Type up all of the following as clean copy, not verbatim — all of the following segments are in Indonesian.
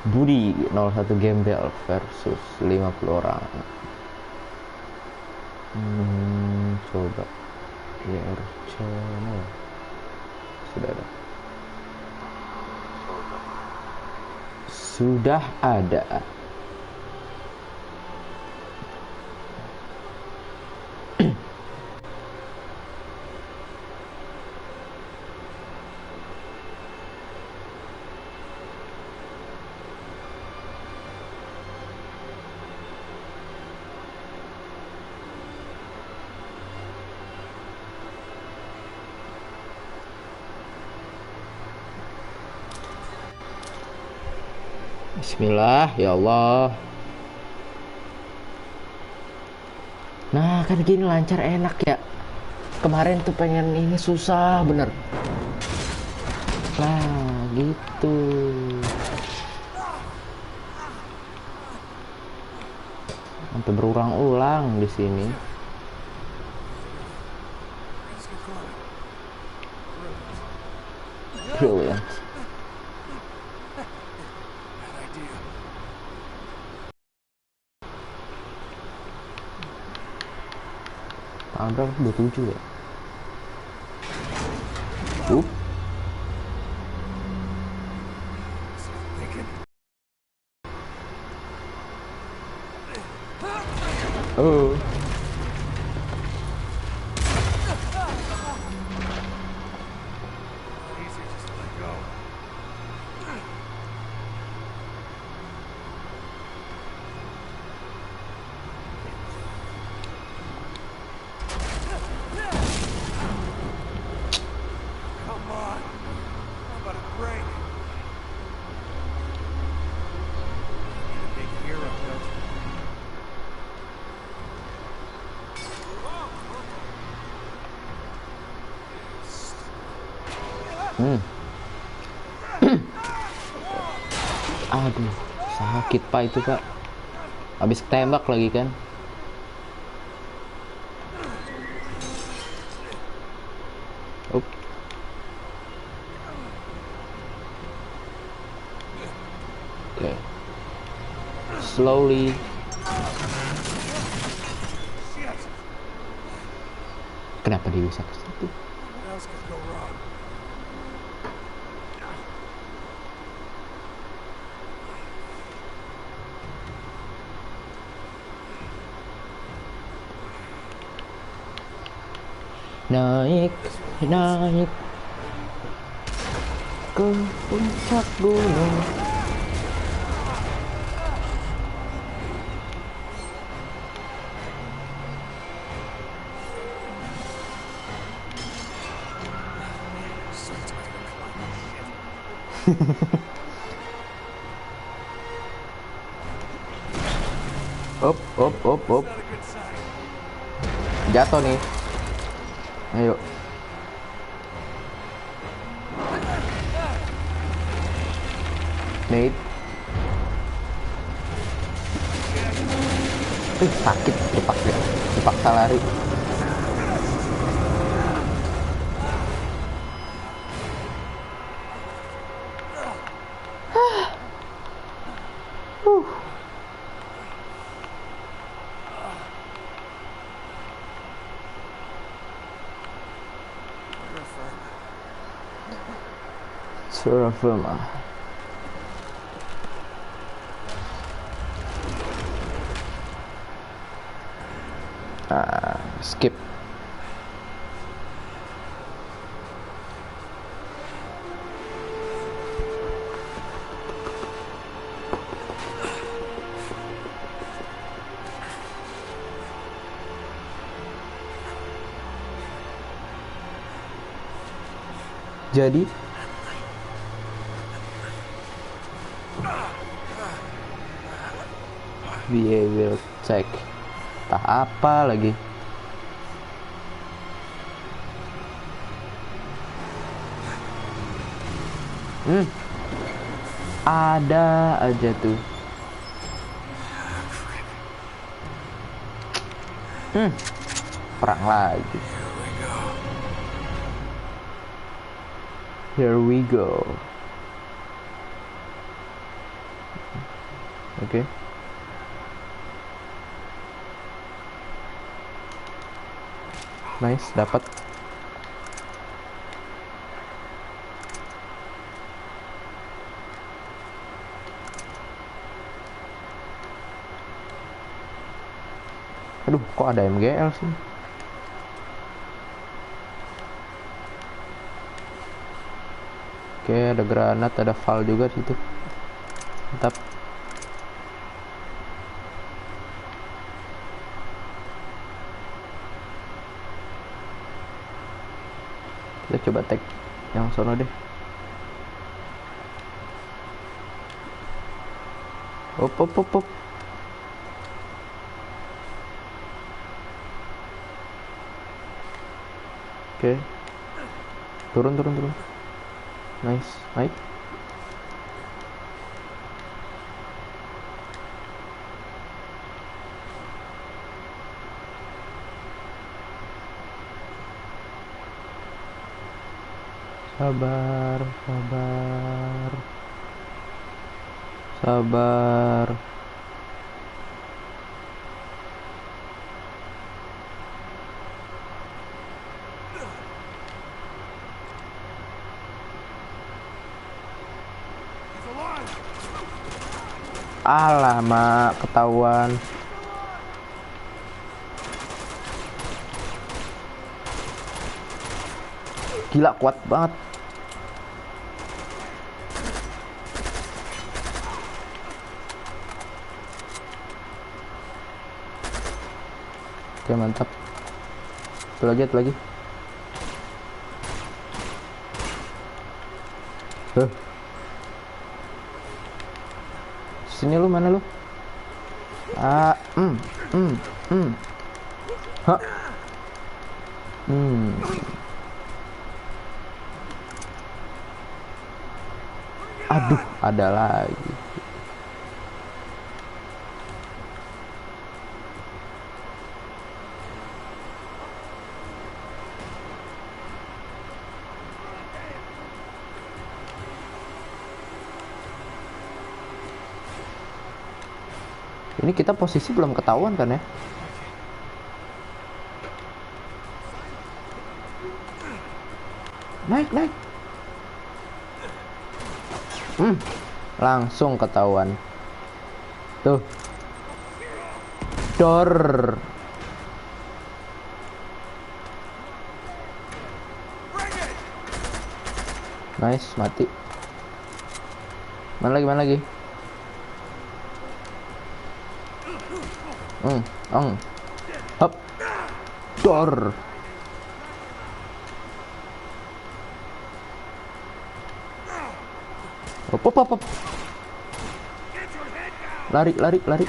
Budi 01 Gembel versus 50 orang. Coba IR channel sudah ada. Bismillah, ya Allah. Nah, kan gini lancar enak ya. Kemarin tuh pengen ini susah bener. Nah, gitu. Sampai berulang-ulang di sini. Brilliant. Tanggal berapa? 27 ya? Oh. Aduh, sakit pak itu pak. Habis tembak lagi kan. Okay. Slowly. Kenapa dia bisa ke situ? Naik ke puncak gunung. Op. Jatuh nih. Ayo. Nate. Sakit dipaksa lari. Terra Firma. Skip. Jadi we will check. Entah apa lagi. Ada aja tuh. Perang lagi. Here we go. Oke. Nice, dapat. Aduh, kok ada MGL sih? Oke, ada granat, ada val juga di situ. Mantap. Kita coba tag yang sono deh. Op, op, op, op. Oke. Turun, turun, turun. Nice, naik. Sabar, sabar. Sabar. Alamak, ketahuan. Gila, kuat banget. Oke, mantap. Satu lagi, satu lagi. Sini lu, mana lu? Ah, Hah. Aduh, ada lagi. Ini kita posisi belum ketahuan kan ya? Naik, naik. Langsung ketahuan. Tuh. Dor. Nice, mati. Mana lagi, mana lagi? Hop. Dor. Hop, hop, hop. Lari, lari, lari.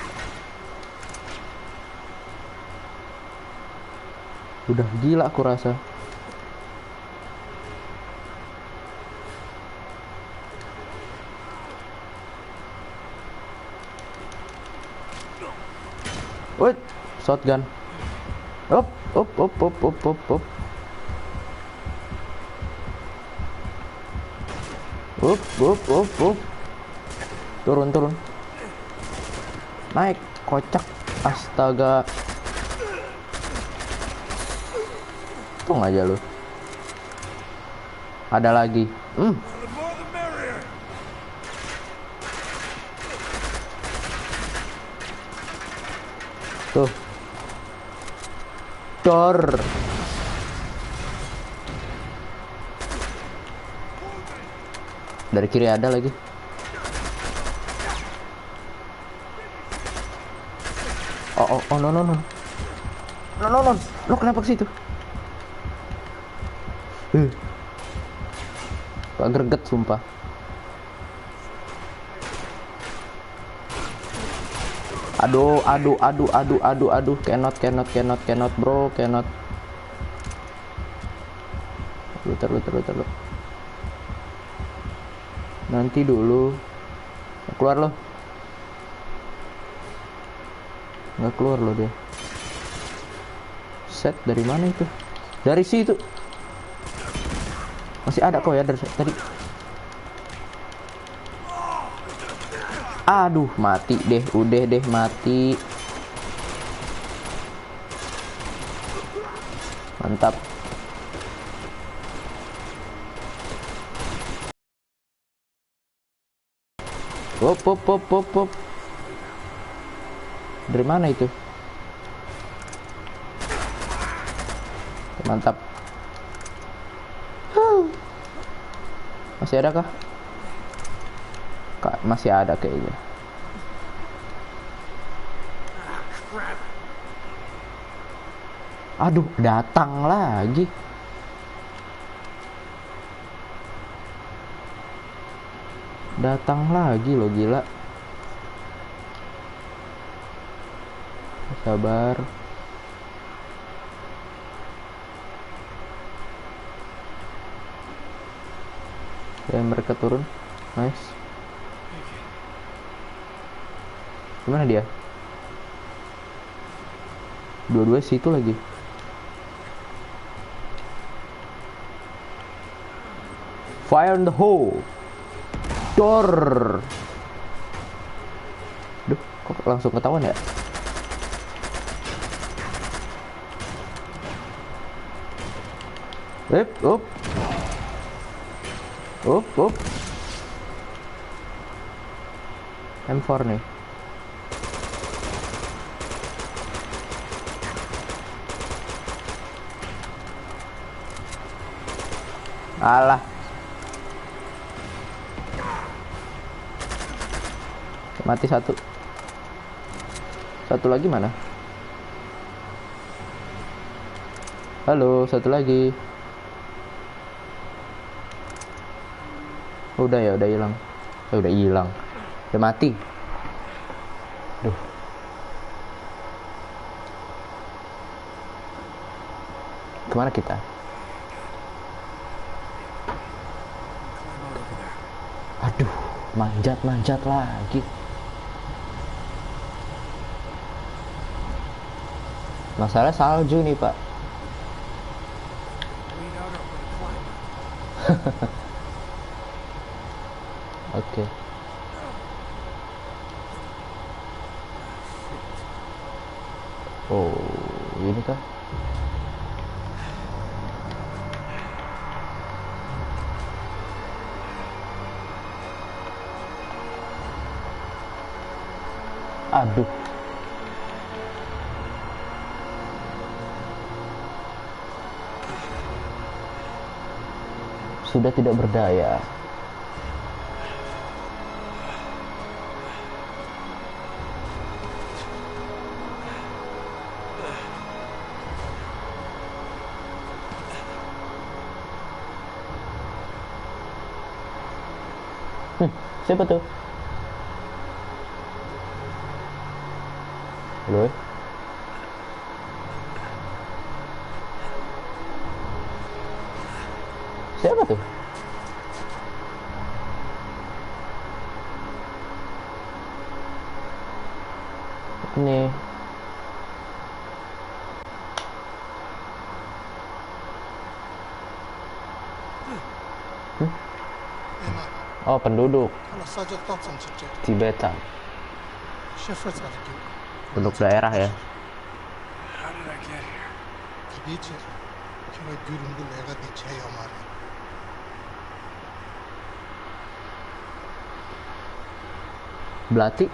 Udah gila aku rasa. Wait, shotgun. Op, op, op, op, op, op, op. Up, up, up, up. Turun, turun. Naik, kocak. Astaga. Tung aja lu. Ada lagi. Tuh. Dor. Dari kiri ada lagi. Oh, no, no, no. No, no, no. Lo kenapa ke situ? Gak greget sumpah. Aduh, aduh, aduh, aduh, aduh, aduh. Cannot, cannot, cannot, cannot, bro, cannot. Lu. Nanti dulu. Keluar lo. Nggak keluar lo dia. Set dari mana itu? Dari situ. Masih ada kok ya dari tadi. Aduh, mati deh, udah deh mati. Mantap. Hop, hop, hop, hop, hop. Dari mana itu? Mantap. Masih ada kah? Kak, masih ada kayaknya. Aduh, datang lagi. Datang lagi loh, gila. Sabar. Dan mereka turun. Nice. Gimana dia? Dua-dua situ lagi. Fire in the hole. Door. Duh, kok langsung ketahuan ya? Up. Up. M4 nih. Alah. Mati satu. Satu lagi mana? Halo, satu lagi. Udah ya, udah hilang. Udah hilang. Udah mati. Duh. Kemana kita? Aduh, manjat lagi. Masalah salju nih, Pak. Oke. Oh, ini kah? Aduh. Sudah tidak berdaya. Siapa tuh? Halo? Siapa tuh? Ini. Oh, penduduk Tibetan. Penduduk daerah ya. Belati. No.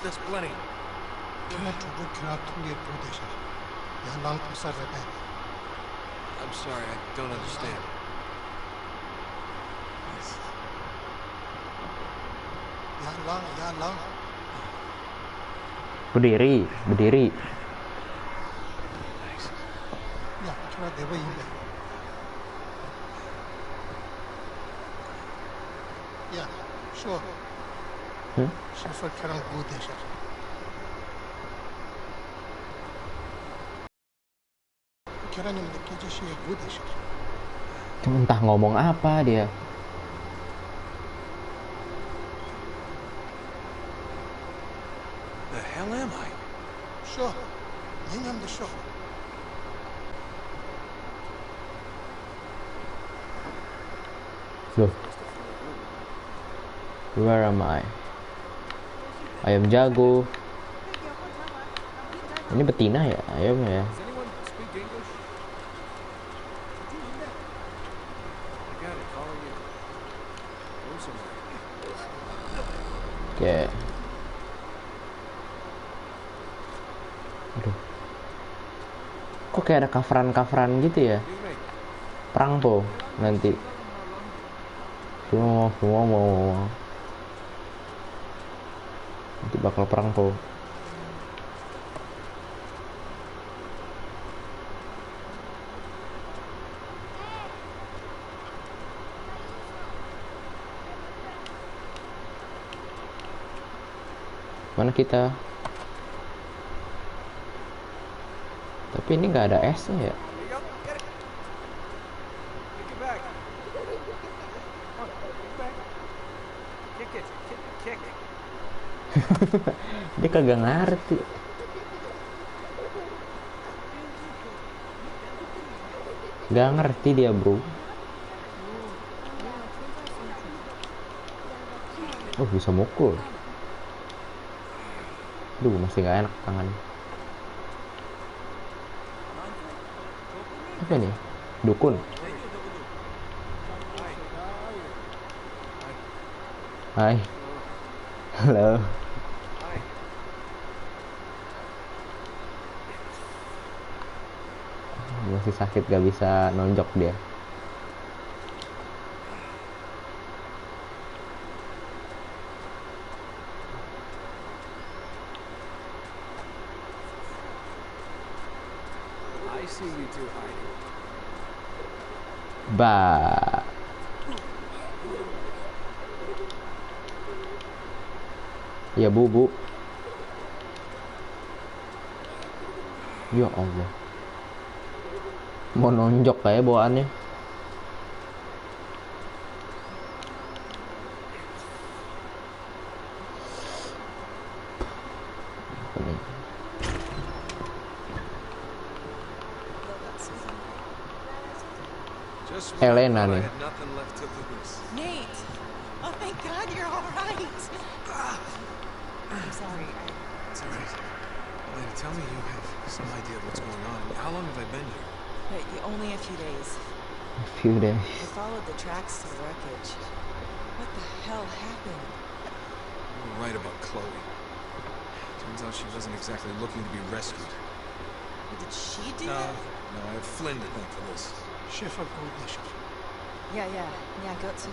That's plenty. I'm sorry, I don't understand. Berdiri. Sure. Entah ngomong apa dia. hell am I? Sure. Ying the show. Loh. Where am I? Ayam jago. Ini betina ya? Ayamnya ya? Does anyone speak English? I got it. How are you? Go somewhere. Oke. Aduh. Kok kayak ada coveran-coveran gitu ya? Excuse me. Perang tuh nanti. Semua. Nanti bakal perang tuh. Mana kita? Tapi ini nggak ada esnya ya? Here you go. Get it. Kick it back. Come on, kick it back. Kick it. Kick. Dia kagak ngerti. Gak ngerti dia, bro. Oh, bisa mukul. Duh, masih gak enak tangan. Apa nih? Dukun. Hai. Halo. Masih sakit, gak bisa nonjok dia. I see you two hiding. Bah. Ya bu. Ya Allah. Mau nonjok kayak bawaannya. Just when Helena I thought I nih. had nothing left to lose. Nate! Oh, thank God you're all right. I'm sorry. It's all right. Elena, tell me you have some idea of what's going on. How long have I been here? Only a few days. A few days. I followed the tracks to the wreckage. What the hell happened? You were right about Chloe. Turns out she wasn't exactly looking to be rescued. Did she do No, that? I have Flynn to thank for this. Schiffer Goldbischof. Yeah, got so.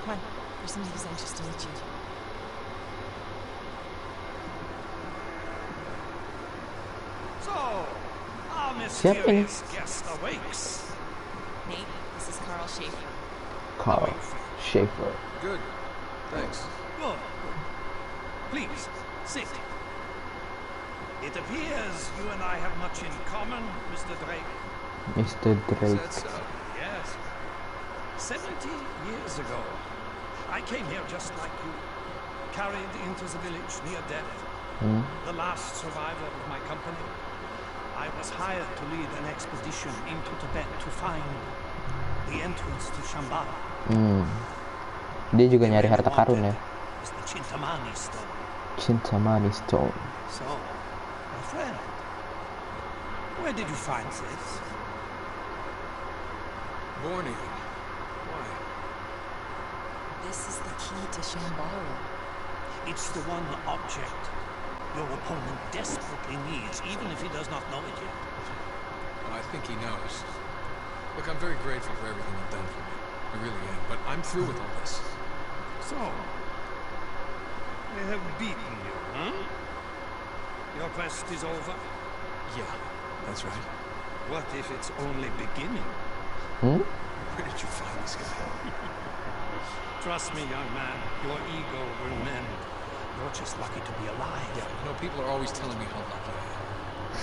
Come on, Person is anxious to meet you. So, our Siapa ini? mysterious guest awakes. Nate, this is Carl Schaefer. Carl Schaefer. Good. Thanks. Good. Please, sit. It appears you and I have much in common, Mr. Drake. Mr. Is Drake. that so? Yes. 70 years ago, I came here just like you, carried into the village near death, the last survivor of my company. I was hired to lead an expedition into Tibet to find the entrance to Shambhala. Dia juga nyari harta karun ya. It's the Chintamani stone. Chintamani Stone. So, my friend, where did you find this? Born here. Why? This is the key to Shambhala. It's the one object your opponent desperately needs, even if he does not know it yet. Well, I think he knows. Look, I'm very grateful for everything you've done for me. I really am. But I'm through with all this. So, they have beaten you, huh? Your quest is over? Yeah, that's right. What if it's only beginning? Where did you find this guy? Trust me, young man, your ego will mend. You're just lucky to be alive. Yeah, you know, people are always telling me how lucky I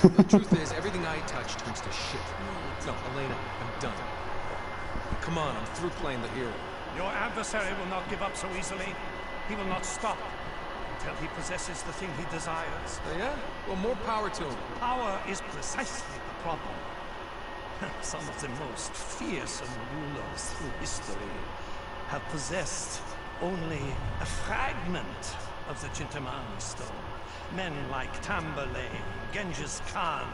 am. The truth is, everything I touch turns to shit. No, Elena, I'm done. Come on, I'm through playing the hero. Your adversary will not give up so easily. He will not stop until he possesses the thing he desires. Oh, yeah? Well, more power to him. Power is precisely the problem. Some of the most fearsome rulers through history have possessed only a fragment of the Chintamani stone. Men like Tamburlaine, Genghis Khan.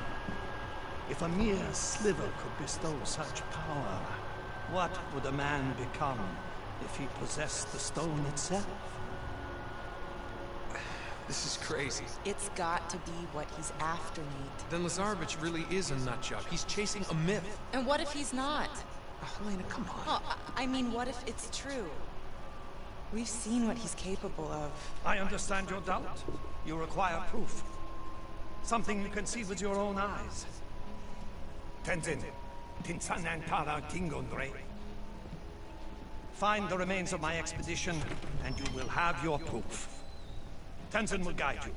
If a mere sliver could bestow such power, what would a man become if he possessed the stone itself? This is crazy. It's got to be what he's after, Nate. Then Lazarevich really is a nutjob. He's chasing a myth. And what if he's not? Helena, come on. Oh, I mean, what if it's true? We've seen what he's capable of. I understand your doubt. You require proof. Something you can see with your own eyes. Tenzin, Tinsanantara Tingondre. Find the remains of my expedition, and you will have your proof. Tenzin will guide you.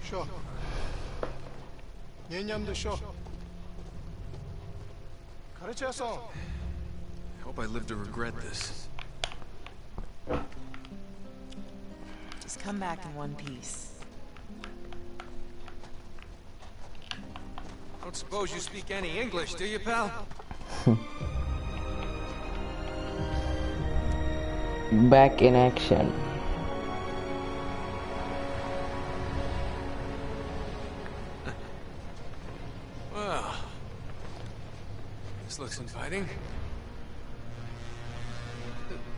Sure. Nyenyamde sure. 가르쳐서. I hope I live to regret this. Just come back in one piece. Don't suppose you speak any English, do you, pal? Back in action. Well, this looks inviting.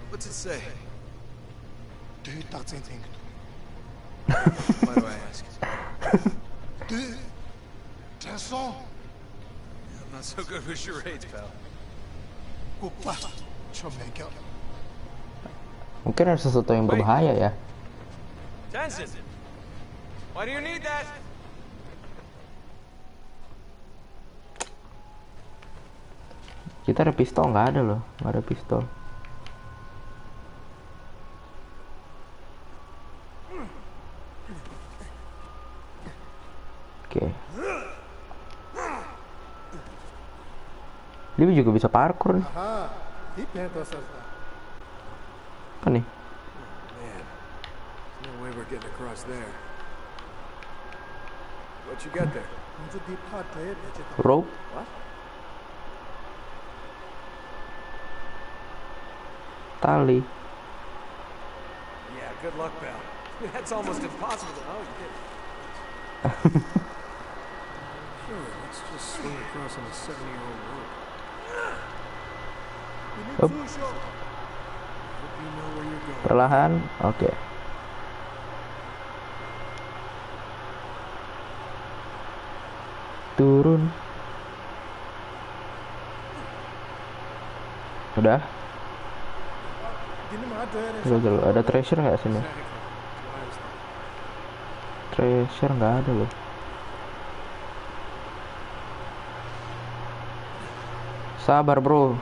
What's it say? Do you talk anything? Why do I ask? Tenson. I'm not so good with charades, pal. Kupa. Chomega. Mungkin ada sesuatu yang berbahaya ya. Tenzin! Why do you need that? Kita ada pistol, nggak ada loh, nggak ada pistol. Oke. Dia juga bisa parkour nih. Aha. Ipnya to salta. Apa nih? Man, no way we're getting across there. What you got there? 먼저 네 파트에 배제다. Rope? What? Tali. Yeah, good luck, pal. That's almost impossible. Oh, you did. Sure, let's just swing across on a 70-year-old rope. Up. Hope you know where you're going. Perlahan, oke. Turun. Udah. Gini mah ada ya. Dulu, ada treasure nggak sini? Treasure nggak ada loh. Sabar bro.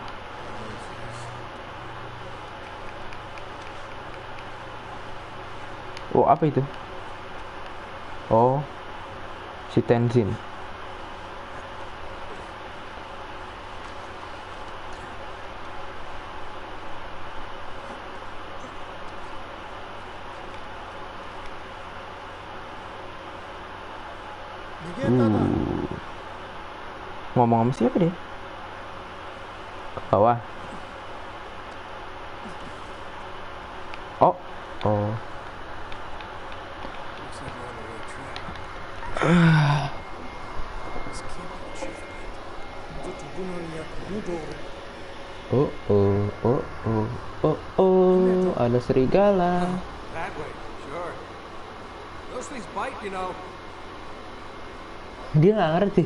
Oh, apa itu? Oh, si Tenzin. Ngomong sama siapa dia? Ke bawah. Oh, oh. Oh, oh, oh, oh, oh, oh, ada serigala. That way, sure. Those things bite, you know. Dia nggak ngerti.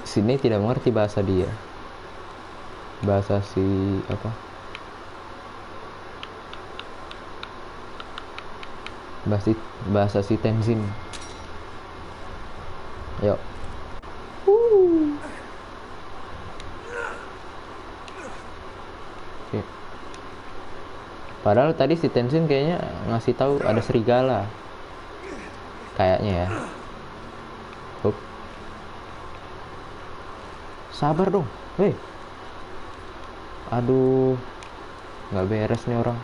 Sini tidak mengerti bahasa dia. Bahasa si apa? Bahasa si Tenzin. Yuk. Oke. Padahal tadi si Tenzin kayaknya ngasih tahu ada serigala. Kayaknya ya. Hup. Sabar dong. Hei. Aduh. Nggak beres nih orang.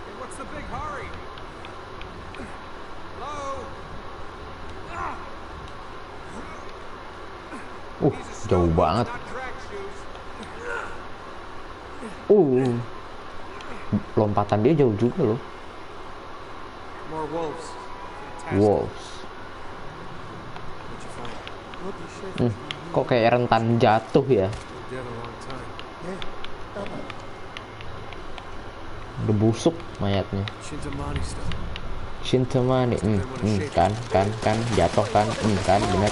Hey, what's the big hurry? Hello? Jauh banget. Not track shoes. Lompatan dia jauh juga loh. More wolves. Fantastic. Wolves. What'd you find? What the shit? Kok kayak rentan jatuh ya? Dead a long time. Yeah. Tama. Udah busuk mayatnya. Shintamani stuff. Shintamani. Kan jatuh kan. Kan bener.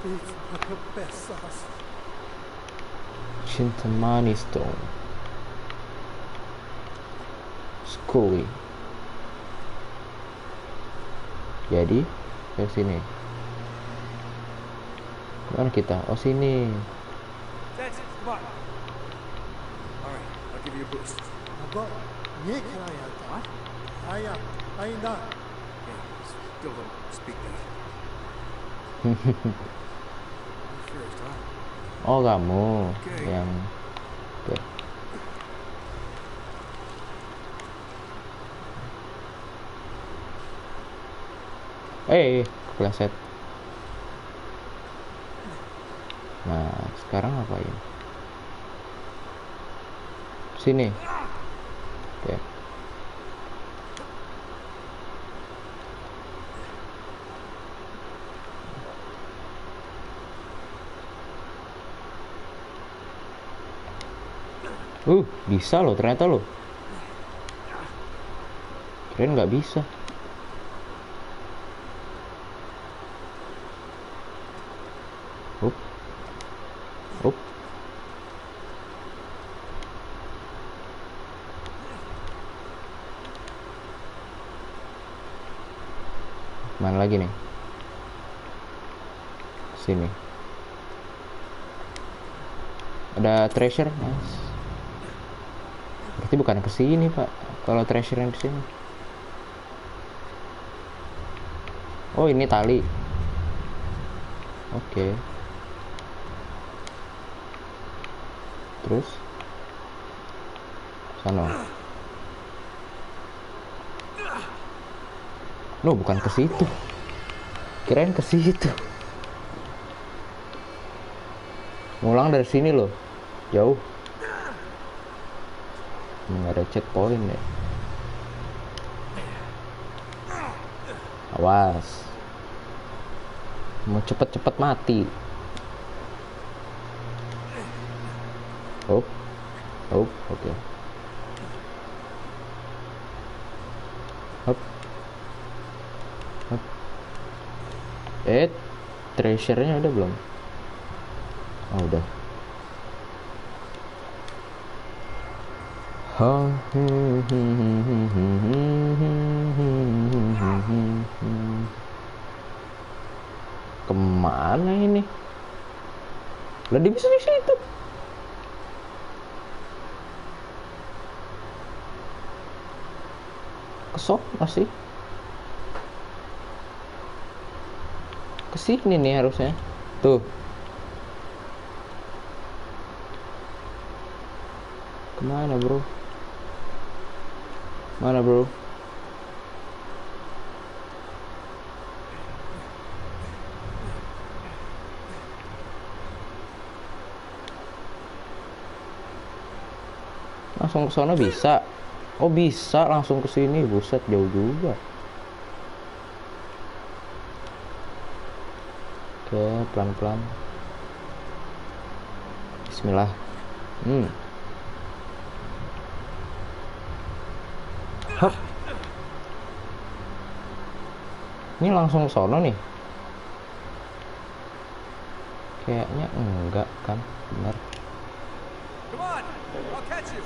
It's the best sauce. Shintamani stone. Skui. Jadi ke sini. Mana kita? Oh sini. That's it. Come on. All right, I'll give you a boost. Aba, niye kiraya da? Aya, ayında. Yeah, still don't speak that. First, huh? Oh kamu Oke. yang. Oke. Kepleset. Nah, sekarang ngapain? Sini. Oke. Bisa loh ternyata loh. Kirain nggak bisa. Up. Mana lagi nih? Sini. Ada treasure, nice. Berarti bukan ke sini, Pak. Kalau treasure yang di sini. Oh, ini tali. Oke. Terus sana. No, bukan ke situ. Kirain ke situ. Ngulang dari sini loh. Jauh. Nggak ada checkpoint ya. Awas. Mau cepet-cepet mati. Oke. Hop. Treasure-nya udah belum? Oh, udah. Kemana ini? Lah dia bisa di situ. Kesok masih. Kesini nih harusnya. Tuh. Kemana bro? Mana bro? Langsung ke sana bisa. Oh bisa langsung ke sini. Buset jauh juga. Oke, pelan-pelan. Bismillah. Hop. Ini langsung sono nih. Kayaknya enggak kan, benar. Come on, I'll catch you.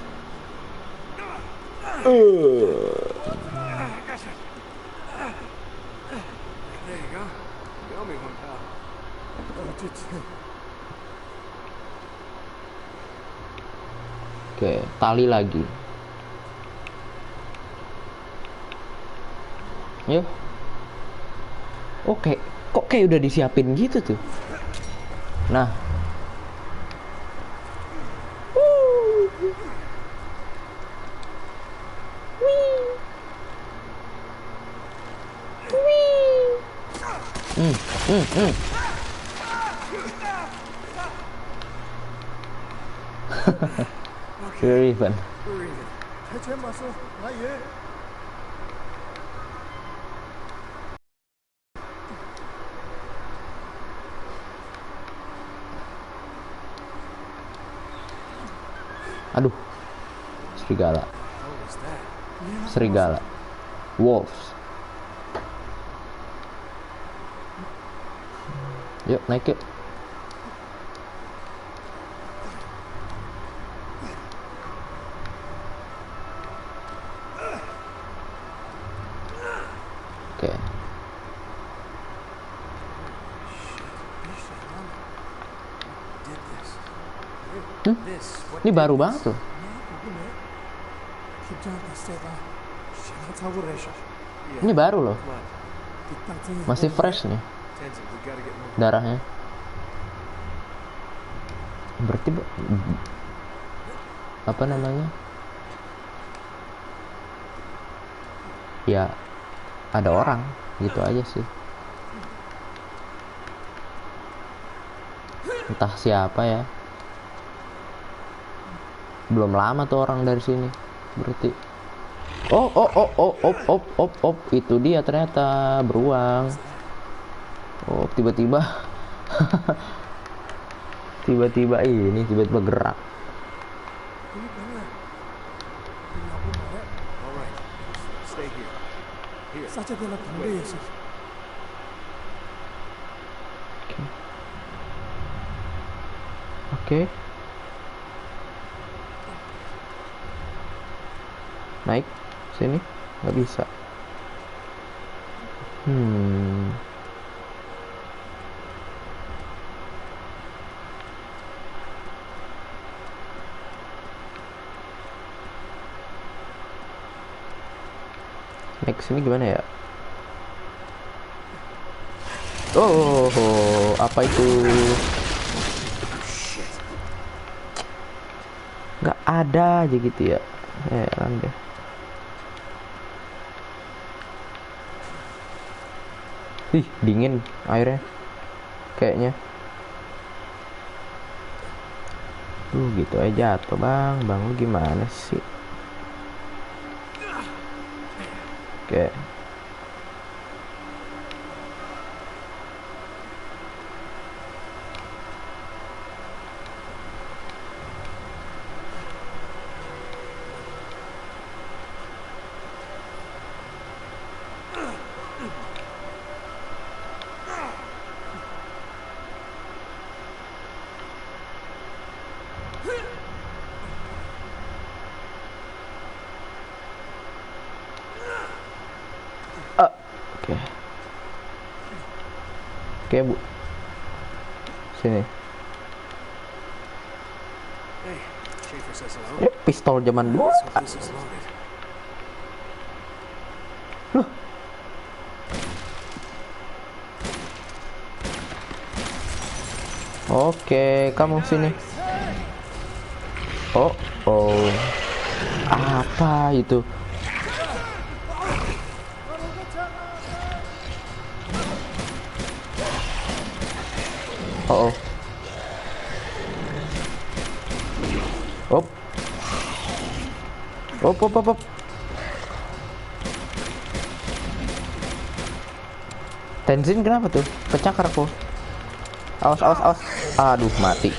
There you go. You owe me one, pal. Oke, tali lagi. Yuk. Oke, kok kayak udah disiapin gitu tuh. Nah. Very fun. 대체 마소 나 얘. Aduh. Serigala. Serigala. Wolves. Yuk, naik yuk. Oke. Ini baru banget tuh. Ini baru loh. Masih fresh nih darahnya. Berarti apa namanya? Ya ada orang gitu aja sih. Entah siapa ya. Belum lama tuh orang dari sini. Berarti oh, itu dia ternyata beruang. Oh, tiba-tiba tiba-tiba gerak. 사자 별로 반대였어. Oke. Naik sini nggak bisa. Naik sini gimana ya? Oh, apa itu? Nggak ada aja gitu ya. Heran deh. Ih, dingin airnya. Kayaknya. Gitu aja jatuh, Bang. Bang, lu gimana sih? Oke. Oke, Bu. Sini. Pistol zaman dulu. Loh. Oke, kamu sini. Oh. Apa itu? Oh. Op. Tenzin kenapa tuh? Kecakar aku. Awas. Aduh, mati.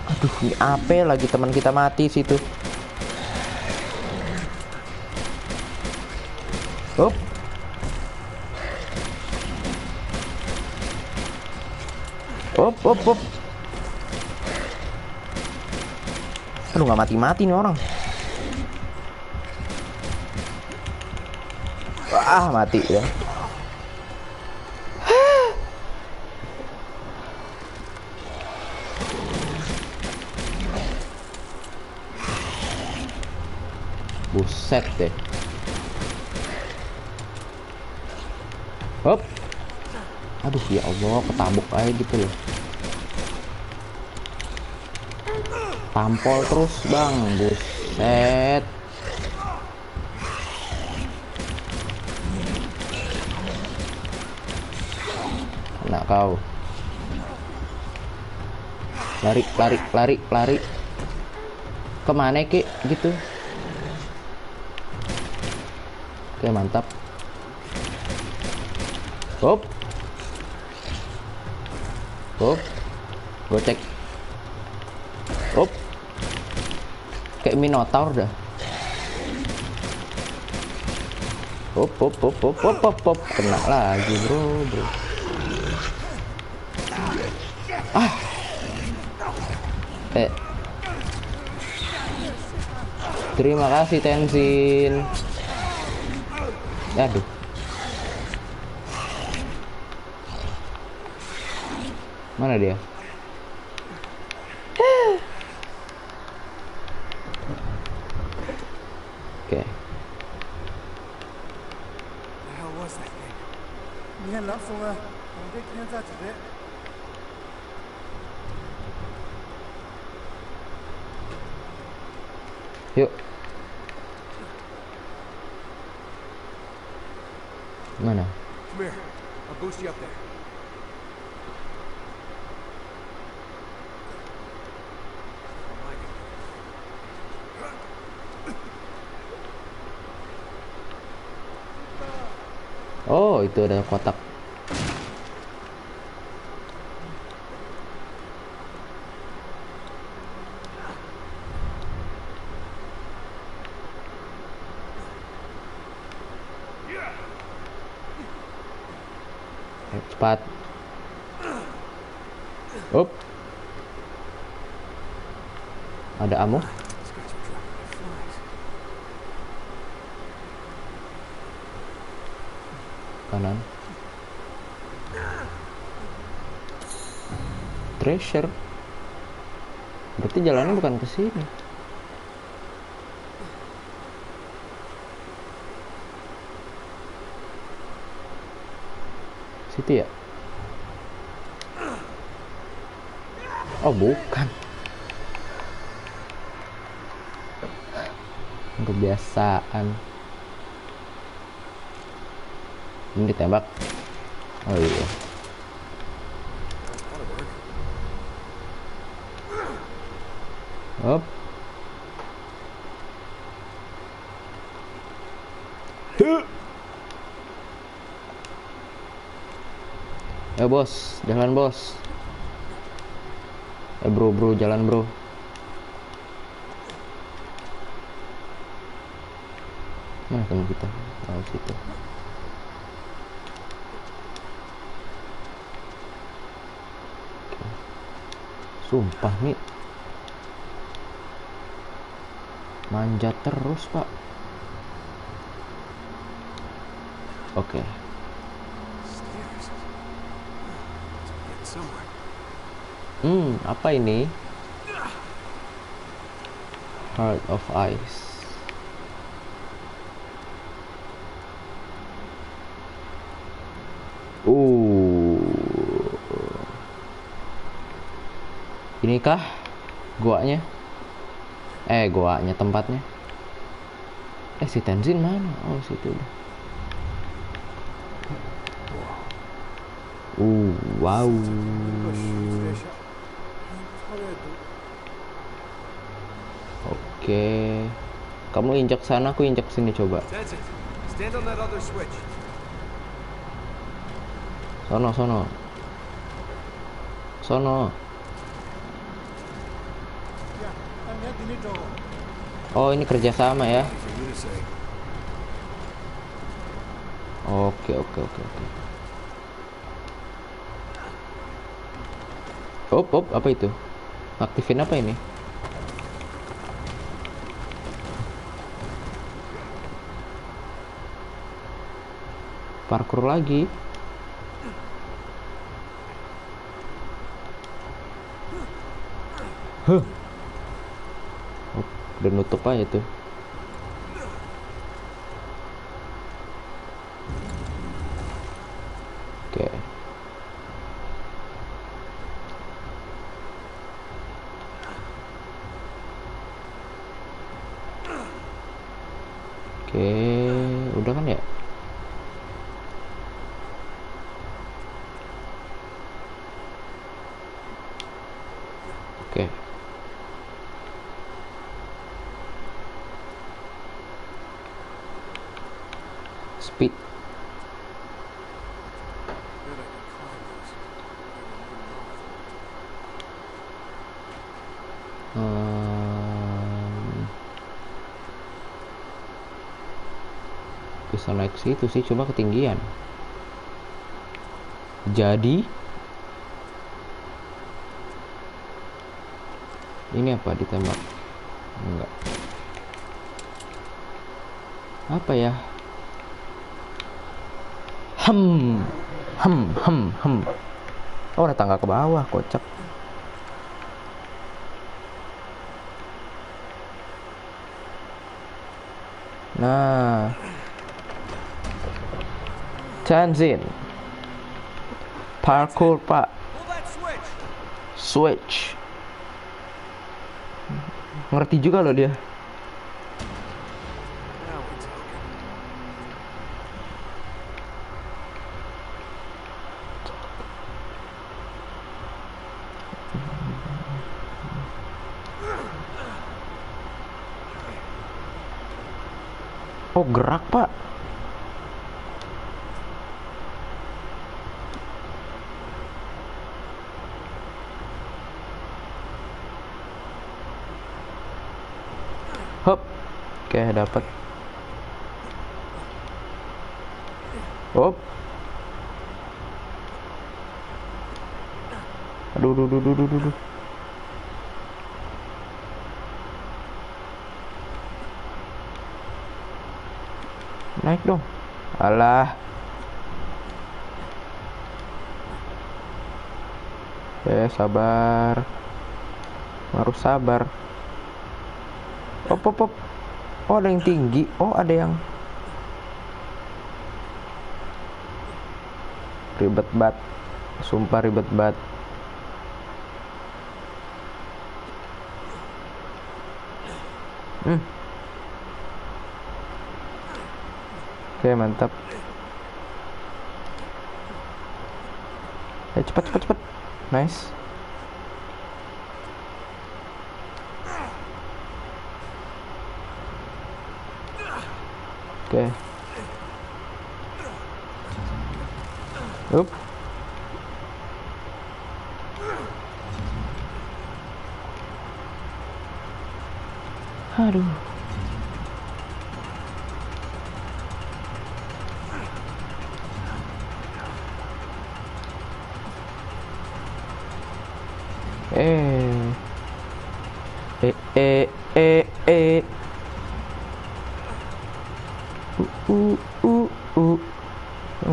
Aduh, ini apa lagi teman kita mati situ. Op. Aduh, nggak mati-mati nih orang. Mati ya. Buset deh. Hop. Aduh ya Allah, ketabuk aja gitu loh. Tampol terus bang, buset. Kena kau. Lari, lari, lari, lari. Kemana Ki? Gitu. Oke, mantap. Hop. Hop. Gocek. Hop. Kayak Minotaur dah. Hop, hop, hop, hop, hop, hop, hop. Kena lagi, bro. Ah. Terima kasih Tenzin. Aduh. Mana dia? Oke. The hell was that thing? 你看狼怂啊，我们被天炸起来。 Yuk. Mana? Come here. I'll boost you up there. Oh, itu ada kotak. Cepat. Up. Ada ammo. Kanan. Treasure. Berarti jalannya bukan ke sini. Situ ya? Oh, bukan. Kebiasaan. Ini ditembak. Oh iya. Hop. Bos, jalan bos. Bro, jalan bro. Mana teman kita? Oh, situ. Sumpah nih, manjat terus pak. Oke. Apa ini? Heart of Ice. Inikah goanya? Goanya tempatnya. Si Tenzin mana? Oh, situ udah. Wow. Oke. Kamu injak sana, aku injak sini coba. Sono. Oh, ini kerjasama ya. Oke. Op, apa itu? Aktifin apa ini? Parkur lagi. Udah nutup aja tuh. Oke, udah kan ya? Oke. Speed. Bisa naik ke situ sih, coba ketinggian. Jadi ini apa, ditembak? Enggak. Apa ya? Oh, ada tangga ke bawah, kocak. Nah, Tenzin parkour, Pak. Switch. Ngerti juga loh dia. Oh, gerak, Pak. Hop. Oke, dapat. Hop. Aduh. Naik dong. Alah. Sabar. Harus sabar. Op. Oh, ada yang tinggi. Oh, ada yang ribet banget. Sumpah ribet banget. Oke, mantap. Cepet. Nice. Oke. Up. Aduh.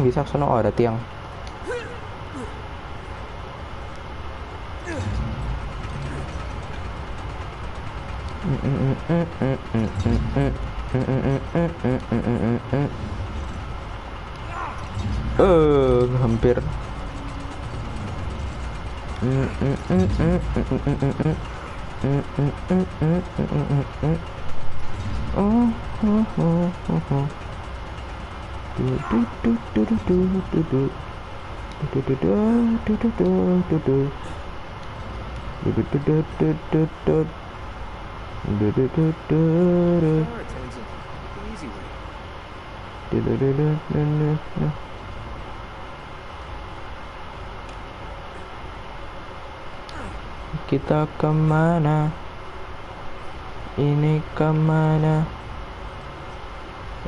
Bisa sono, oh, ada tiang. Hampir. Kita kemana? Ini kemana?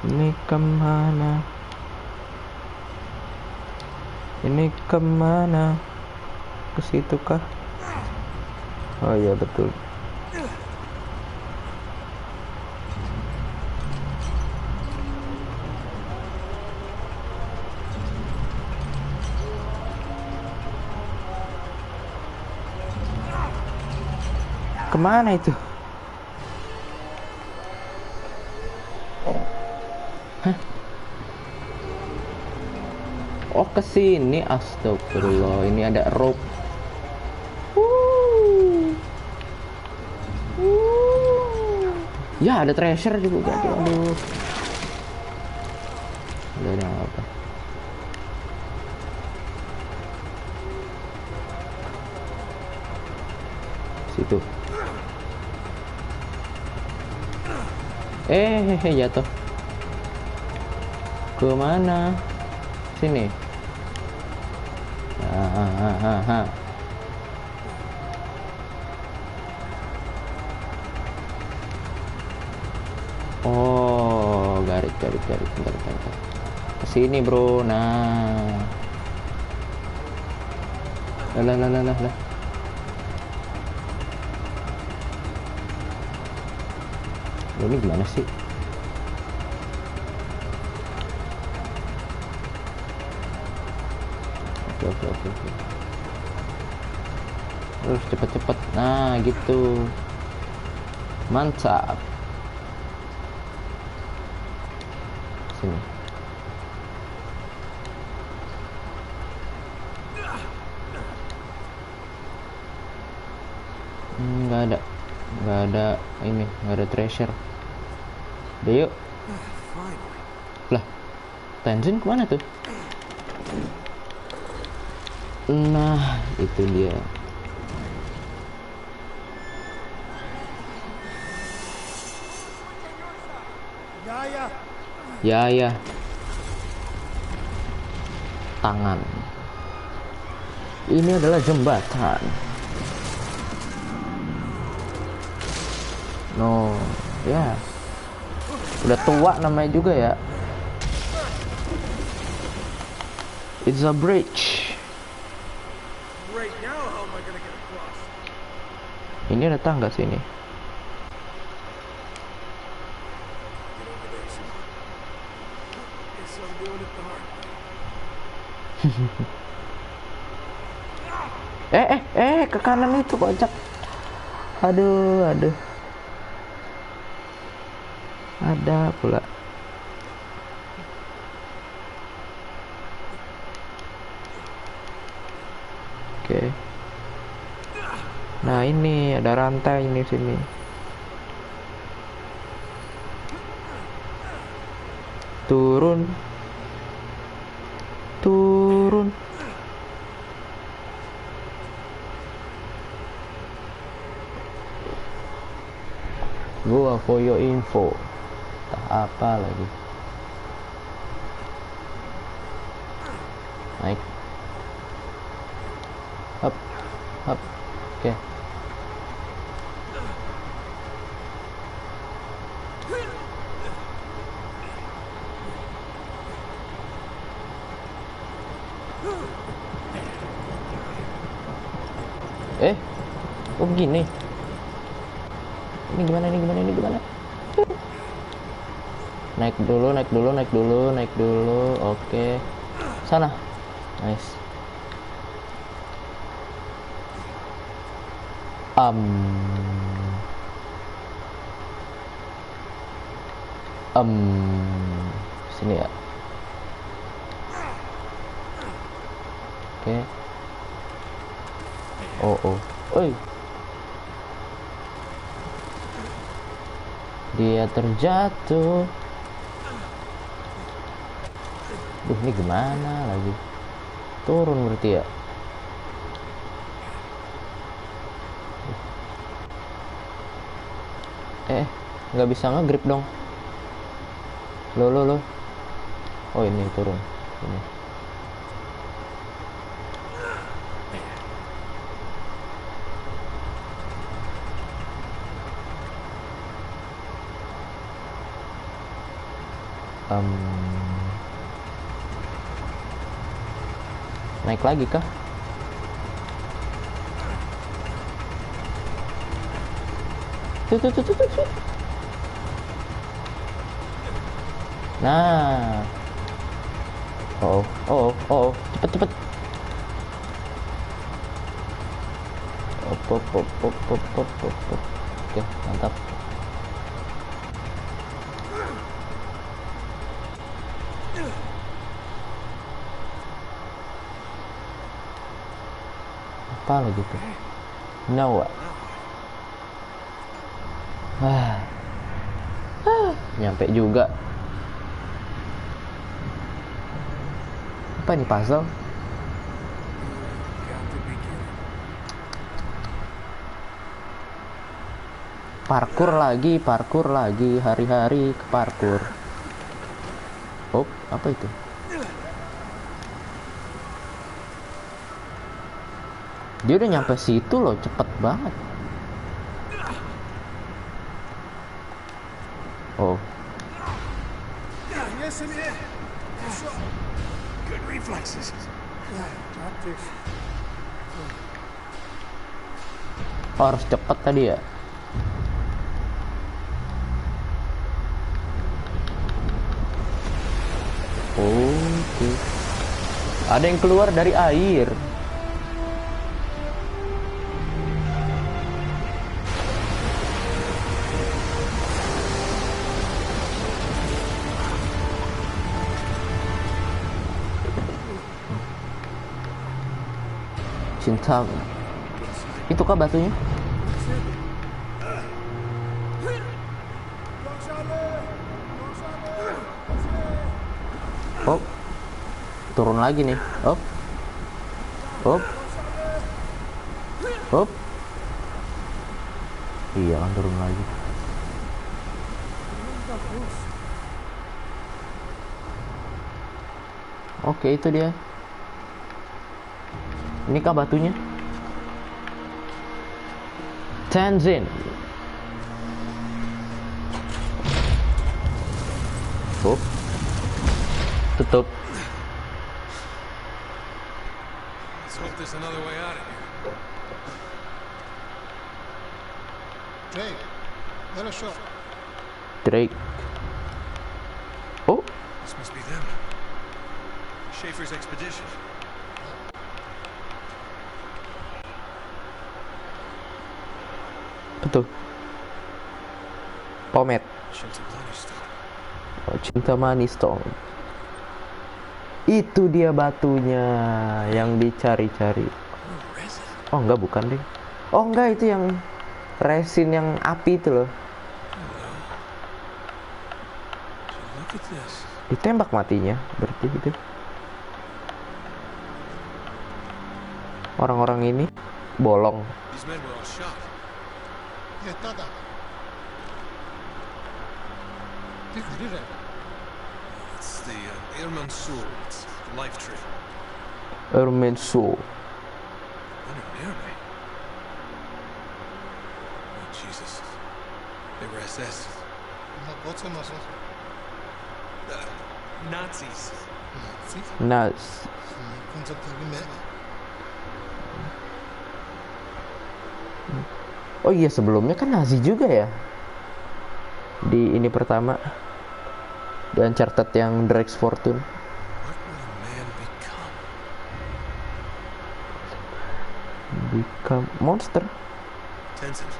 Ini kemana? Ini kemana? Ke situ kah? Oh iya, betul. Kemana itu? Hah? Oh, kesini. Astagfirullah, ini ada rope. Ya, ada treasure juga. Aduh. situ. Jatuh. Ke mana? Sini. Oh, garis. Bentar. Kesini bro. Nah. Lah. Ini gimana sih? Oke. Terus cepet. Nah, gitu. Mantap. Sini. Nggak ada ini, nggak ada treasure. Udah yuk. Lah, Tenzin kemana tuh? Nah, itu dia. Ya. Tangan. Ini adalah jembatan. No, ya. Udah tua namanya juga ya. It's a bridge. Right now, how am I gonna get across? Ini ada tangga sini. Get over there, son. Guess I'm doing it the hard way. Ke kanan itu kocak. Aduh. Ada pula. Oke. Nah, ini ada rantai ini sini. Turun. Gua for your info. Tak apa lagi. Naik. Up. Oke. Oh begini. Ini gimana? Naik dulu. Oke. Sana. Nice. Sini ya. Oke. Oi. Dia terjatuh. Ini gimana lagi? Turun berarti ya. Nggak bisa ngegrip dong. Lo. Oh, ini turun. Ini. Naik lagi kah? Tuh. Nah. Oh. Cepet. Oke, mantap. Apa lagi tuh? Nawa. Nyampe juga. Apa nih, puzzle? Got to be kidding. Parkur lagi, hari-hari ke parkur. Oh, apa itu? Dia udah nyampe situ loh, cepet banget. Oh, Yes, in here. Good reflexes. Optics. oh harus cepet tadi ya. Oke. Ada yang keluar dari air. Cinta. Itu kah batunya? Oh, turun lagi nih. Op, op, op. Iya kan turun lagi. Oke, itu dia. Ini kah batunya? Tenzin. Oh, tutup. Let's hope there's another way out of here. Jake, let us shot. Drake. Oh, This must be them. Schaefer's expedition. betul. Pomet. Shelter Blanistone. Oh, cinta manis dong. Itu dia batunya yang dicari-cari. Resin. Oh enggak, bukan deh. Oh enggak, itu yang resin yang api itu loh. Look at this. Ditembak matinya, berarti gitu. Orang-orang ini bolong. These men were all shot. Yeah, Tata. Did it? It's the Irmansul. It's the life tree. Ermensu. Unerme. Oh, Jesus. They were SS. Nazis. Nas. Oh iya, sebelumnya kan Nazi juga ya. Di ini pertama. Di Uncharted yang Drake's Fortune. What would a man become? Become monster. Tenzin.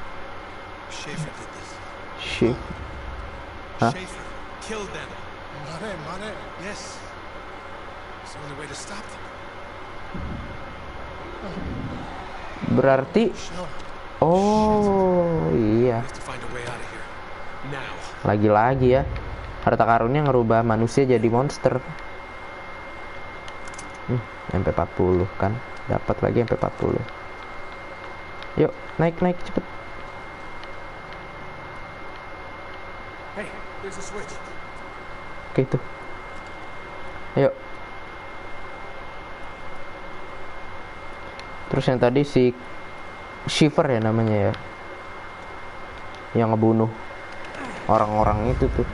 Schaefer did this. Shit. Huh? Schaefer killed them. Mare. Yes. It's the only way to stop them. Berarti oh iya. We have to find a way out of here. Now. Lagi-lagi ya. Harta karunnya ngerubah manusia jadi monster. MP40 kan. Dapat lagi MP40. Yuk, naik cepet. Hey, there's a switch. Oke itu. Ayo. Terus yang tadi si Shiver ya namanya ya. Yang ngebunuh orang-orang itu tuh.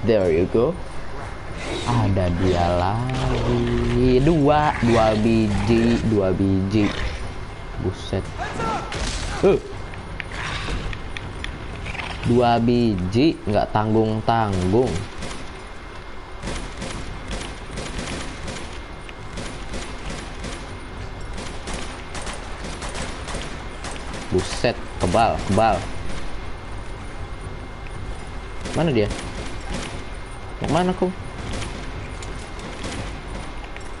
There you go. Ada dia lagi. Dua biji. Buset. 2 biji nggak tanggung-tanggung. Buset, kebal. Mana dia? Mau kemana kau?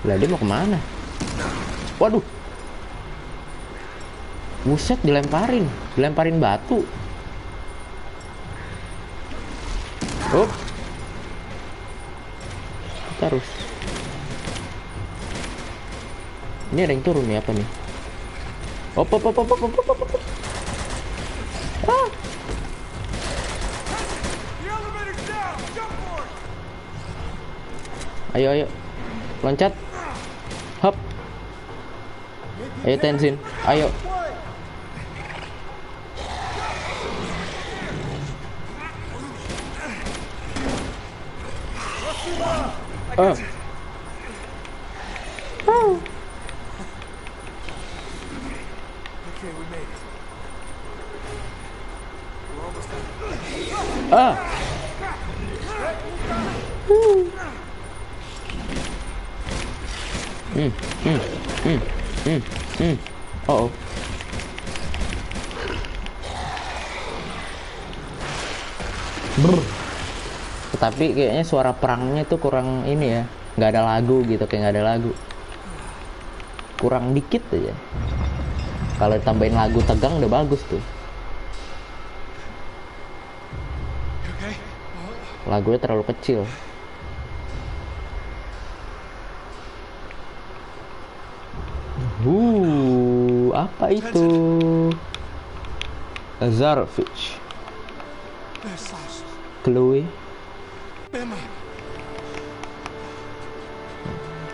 Lah dia mau kemana? Waduh. Buset, dilemparin batu. Kita harus. Ini ada yang turun nih, apa nih? Op. Ah. The elevator's down! Jump for it! Ayo. Loncat. Hop. Ayo Tenzin. Ayo. Okay, we made it. We're almost done. Ah. Oh. Brr. Tapi kayaknya suara perangnya tuh kurang ini ya, nggak ada lagu gitu, kayak nggak ada lagu, kurang dikit aja. Kalau ditambahin lagu tegang udah bagus tuh. Okay? Lagunya terlalu kecil. Apa itu? Lazarevich. There's Sasha. Chloe. Emma.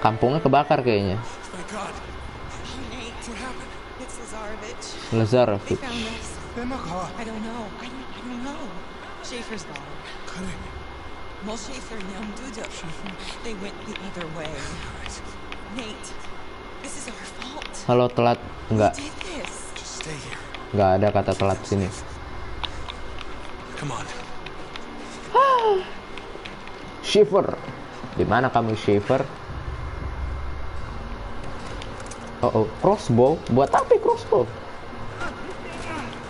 Kampungnya kebakar kayaknya. Thank God. Oh, Nate. What happened? It's Lazarevich. They Lazarevich. found us. Emma caught. I don't know. I don't know. Schaefer's daughter. Correct. Well, Schaefer and young Duda. They went the other way. Nate, this is our fault. Halo, telat. Enggak, We did this. Just stay here. enggak ada kata telat sini. Come on. Schaefer. Di mana kamu, Schaefer? Oh, crossbow. Buat apa crossbow?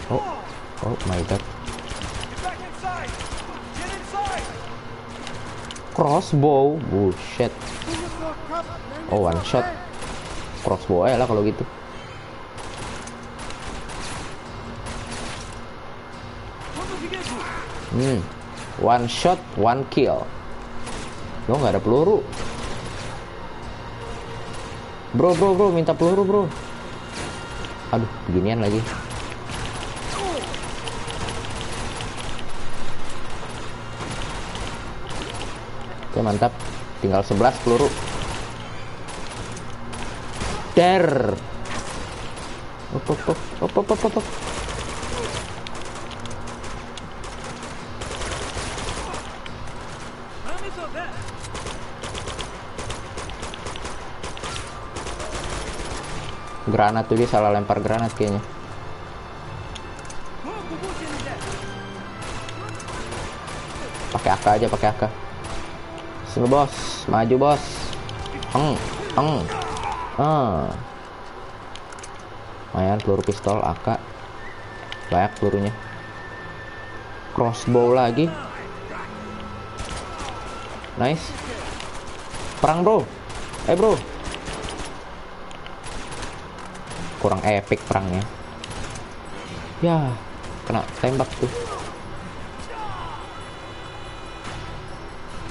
Oh my god. Get back inside! Get inside! Crossbow. Bullshit. Oh, one shot. Crossbow aja lah kalau gitu. One shot, one kill. Lo nggak ada peluru. Bro, minta peluru, bro. Aduh, beginian lagi. Oke, mantap. Tinggal 11 peluru. Der. Op. Granat tuh, dia salah lempar granat kayaknya. Pakai AK aja, pakai AK. Sini bos, maju bos. Lumayan peluru pistol, AK. Banyak pelurunya. Crossbow lagi. Nice. Perang bro. Bro. Kurang epic perangnya. Ya, kena tembak tuh.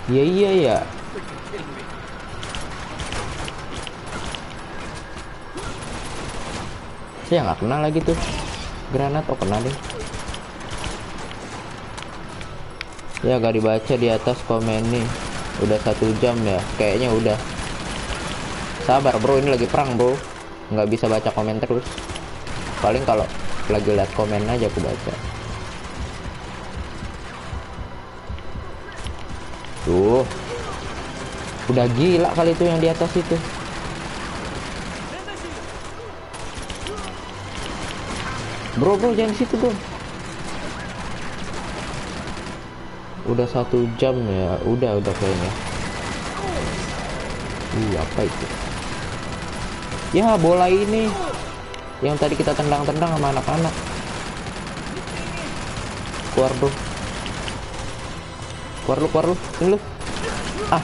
Iya ya. Ya nggak kena lagi tuh granat. Oh, kena deh. Ya gak dibaca di atas komen nih. Udah 1 jam ya. Kayaknya udah. Sabar bro, ini lagi perang bro. Nggak bisa baca komen terus. Paling kalau lagi lihat komen aja aku baca. Tuh, udah gila kali itu yang di atas itu. Bro, jangan di situ bro. Udah 1 jam ya. Udah kayaknya. Apa itu? Ya, bola ini yang tadi kita tendang-tendang sama anak-anak. Keluar bro. Keluar lu. Ini lu. Ah.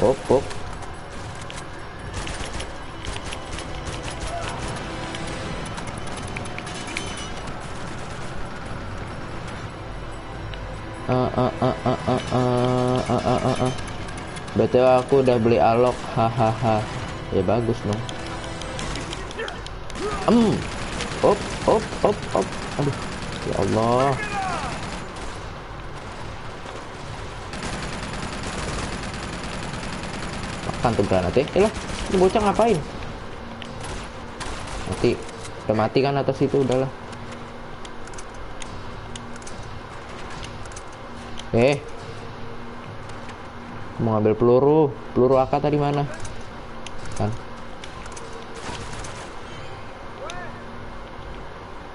Op. BTW aku udah beli alok, hahaha. Ya bagus dong. Op. Aduh, ya Allah. Makan tuh granatnya. Elah, ini bocah ngapain? Mati. Udah mati kan atas itu, udahlah. Mau ngambil peluru AK tadi mana? Kan.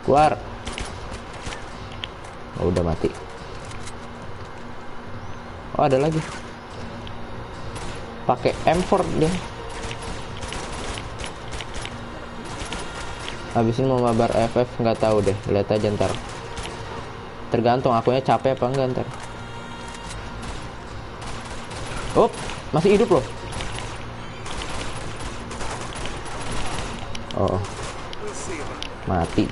Keluar. Oh, udah mati. Oh, ada lagi. Pakai M4 dia. Habisin mau mabar FF nggak tahu deh. Lihat aja ntar. Tergantung akunya capek apa enggak ntar. Oh, masih hidup loh. Oh, mati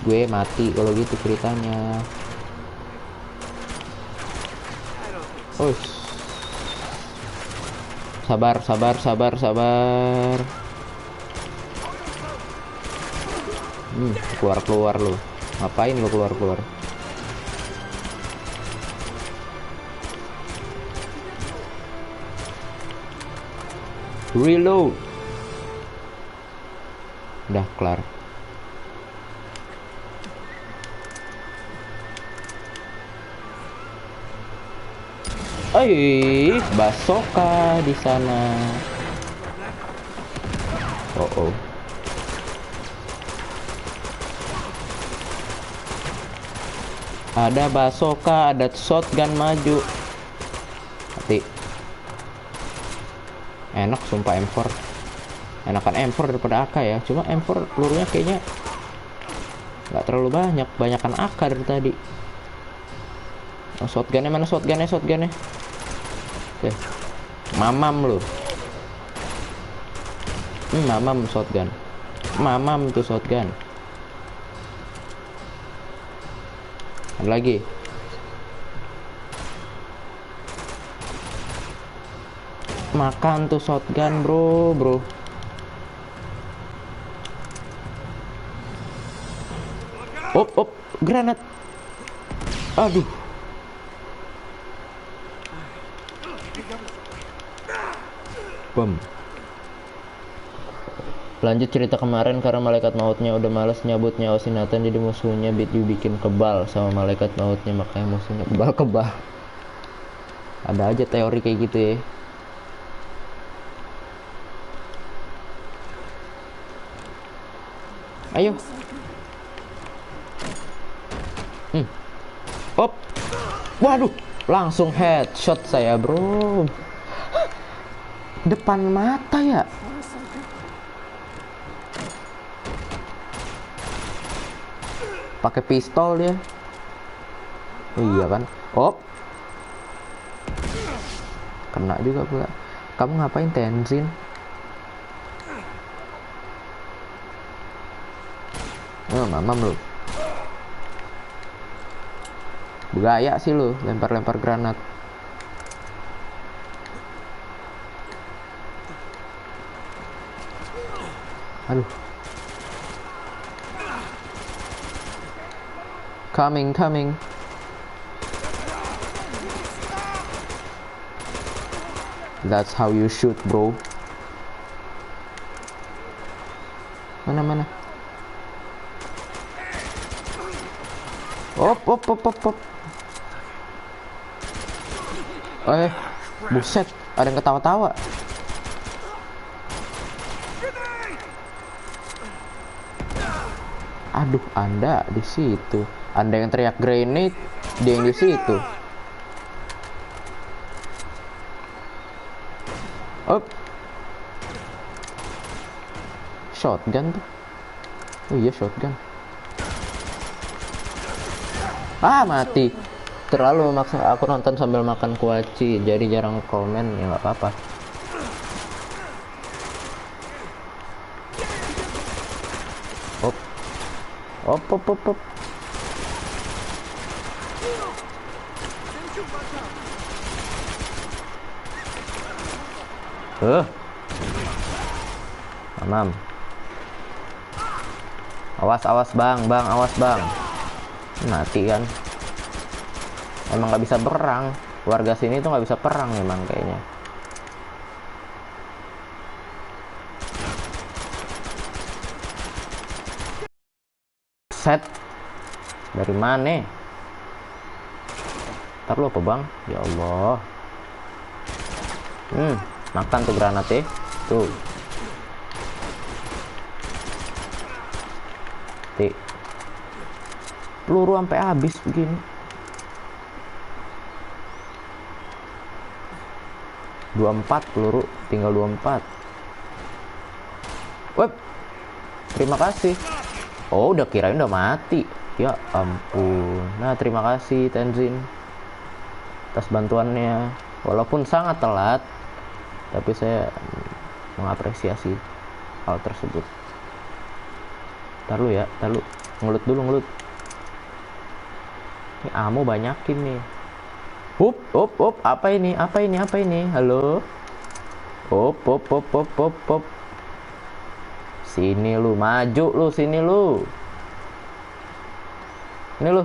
kalau gitu ceritanya. Oh, sabar. Keluar lu. Ngapain lu keluar? Reload. Udah kelar. Basoka di sana. Oh. Ada basoka, ada shotgun maju. Mati. Enak sumpah M4. Enakan M4 daripada AK ya. Cuma M4 pelurunya kayaknya nggak terlalu banyak. Banyakan AK dari tadi. Oh, shotgunnya mana shotgunnya? Oke. Mamam lu. Mamam shotgun. Mamam tuh shotgun. Ada lagi. Makan tuh shotgun, bro. Op, granat. Aduh. Bom. Lanjut cerita kemarin, karena malaikat mautnya udah males nyabut nyawa si Nathan, jadi musuhnya bikin kebal sama malaikat mautnya, makanya musuhnya kebal. Ada aja teori kayak gitu ya. Ayo. Op. Waduh, langsung headshot saya, bro. Depan mata ya. Pakai pistol dia. Oh, iya kan? Op. Kena juga pula. Kamu ngapain, Tenzin? Oh, mamam lu. Bergaya sih lu, lempar-lempar granat. Aduh. Coming. That's how you shoot, bro. Mana? Op. Buset, ada yang ketawa-tawa. Aduh, Anda di situ. Anda yang teriak grenade, dia yang di situ. Op. Shotgun tuh. Oh iya, shotgun. Mati. Terlalu memaksa. Aku nonton sambil makan kuaci, jadi jarang komen, ya nggak apa-apa. Op. Mamam. Awas bang, awas bang. Mati kan. Emang nggak bisa perang. Warga sini tuh nggak bisa perang emang kayaknya. Set. Dari mana? Ntar lu apa bang? Ya Allah. Makan tuh granatnya. Tuh. Peluru sampai habis begini. 24 peluru, tinggal 24. Wep. Terima kasih. Oh, udah kirain udah mati. Ya ampun. Nah, terima kasih Tenzin atas bantuannya. Walaupun sangat telat, tapi saya mengapresiasi hal tersebut. Ntar lu ya, ntar lu. Ngelut dulu, ngelut. Ini ammo banyakin nih. Up. Apa ini? Halo? Up. Sini lu, maju lu, sini lu. Ini lu.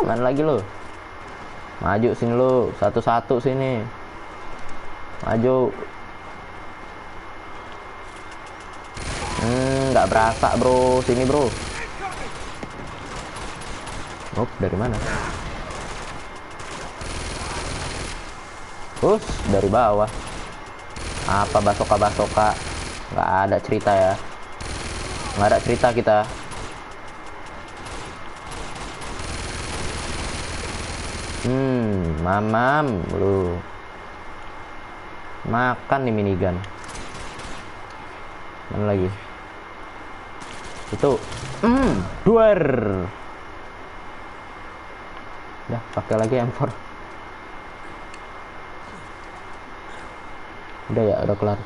Mana lagi lu? Maju sini lu, satu-satu sini. Maju. Nggak berasa bro, sini bro. Dari mana? Dari bawah. Apa basoka? Nggak ada cerita ya. Nggak ada cerita kita. Mamam lu. Makan nih minigun. Mana lagi? Itu. Duar. Udah, pakai lagi M4. Udah ya, udah kelar.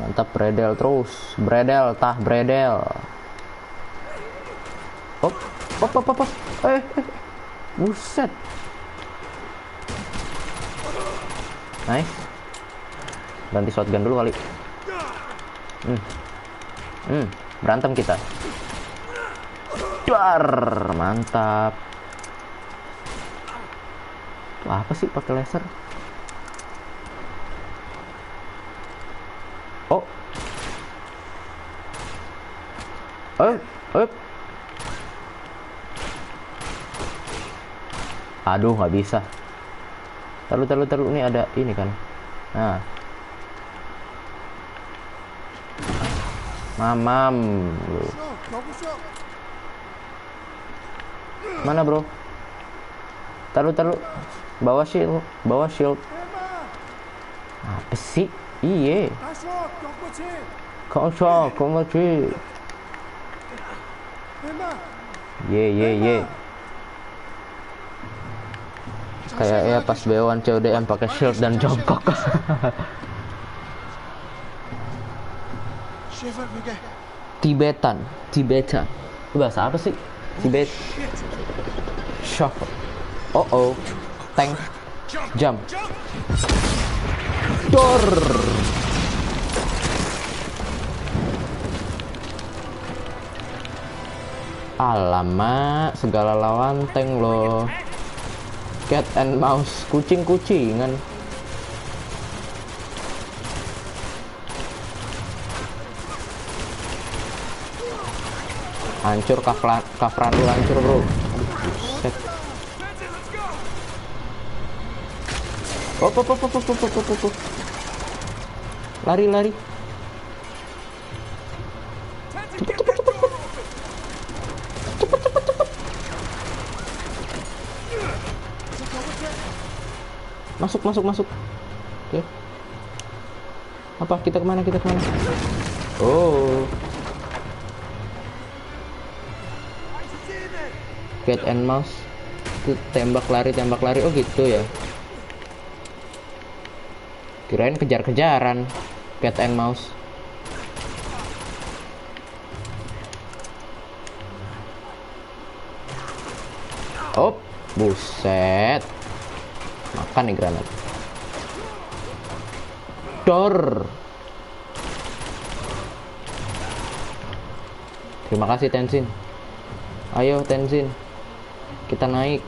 Mantap, bredel terus. Bredel. Op. Buset. Nice. Ganti shotgun dulu kali. Berantem kita. Duar. Mantap. Wah, apa sih pakai laser? Aduh, nggak bisa. Taruh ini ada ini kan. Nah. Mamam. Mana, bro? Taruh. Bawa shield. Apa sih? Iye. Komochi. Ye. Kayak ya pas B1 CODM pakai shield dan jongkok. Tibetan. Bahasa apa sih? Tibet. Shock. Tank. Jump. Dor. Alamak, segala lawan tank loh. Cat and mouse, kucing-kucingan. Hancur kafran lu hancur, bro. Buset. Lari. Masuk. Oke. Apa? Kita kemana? Oh. Cat and mouse. Itu tembak lari. Oh gitu ya. Kirain kejar-kejaran. Cat and mouse. Op, buset. Makan nih granat. Dor. Terima kasih Tenzin. Ayo Tenzin, kita naik.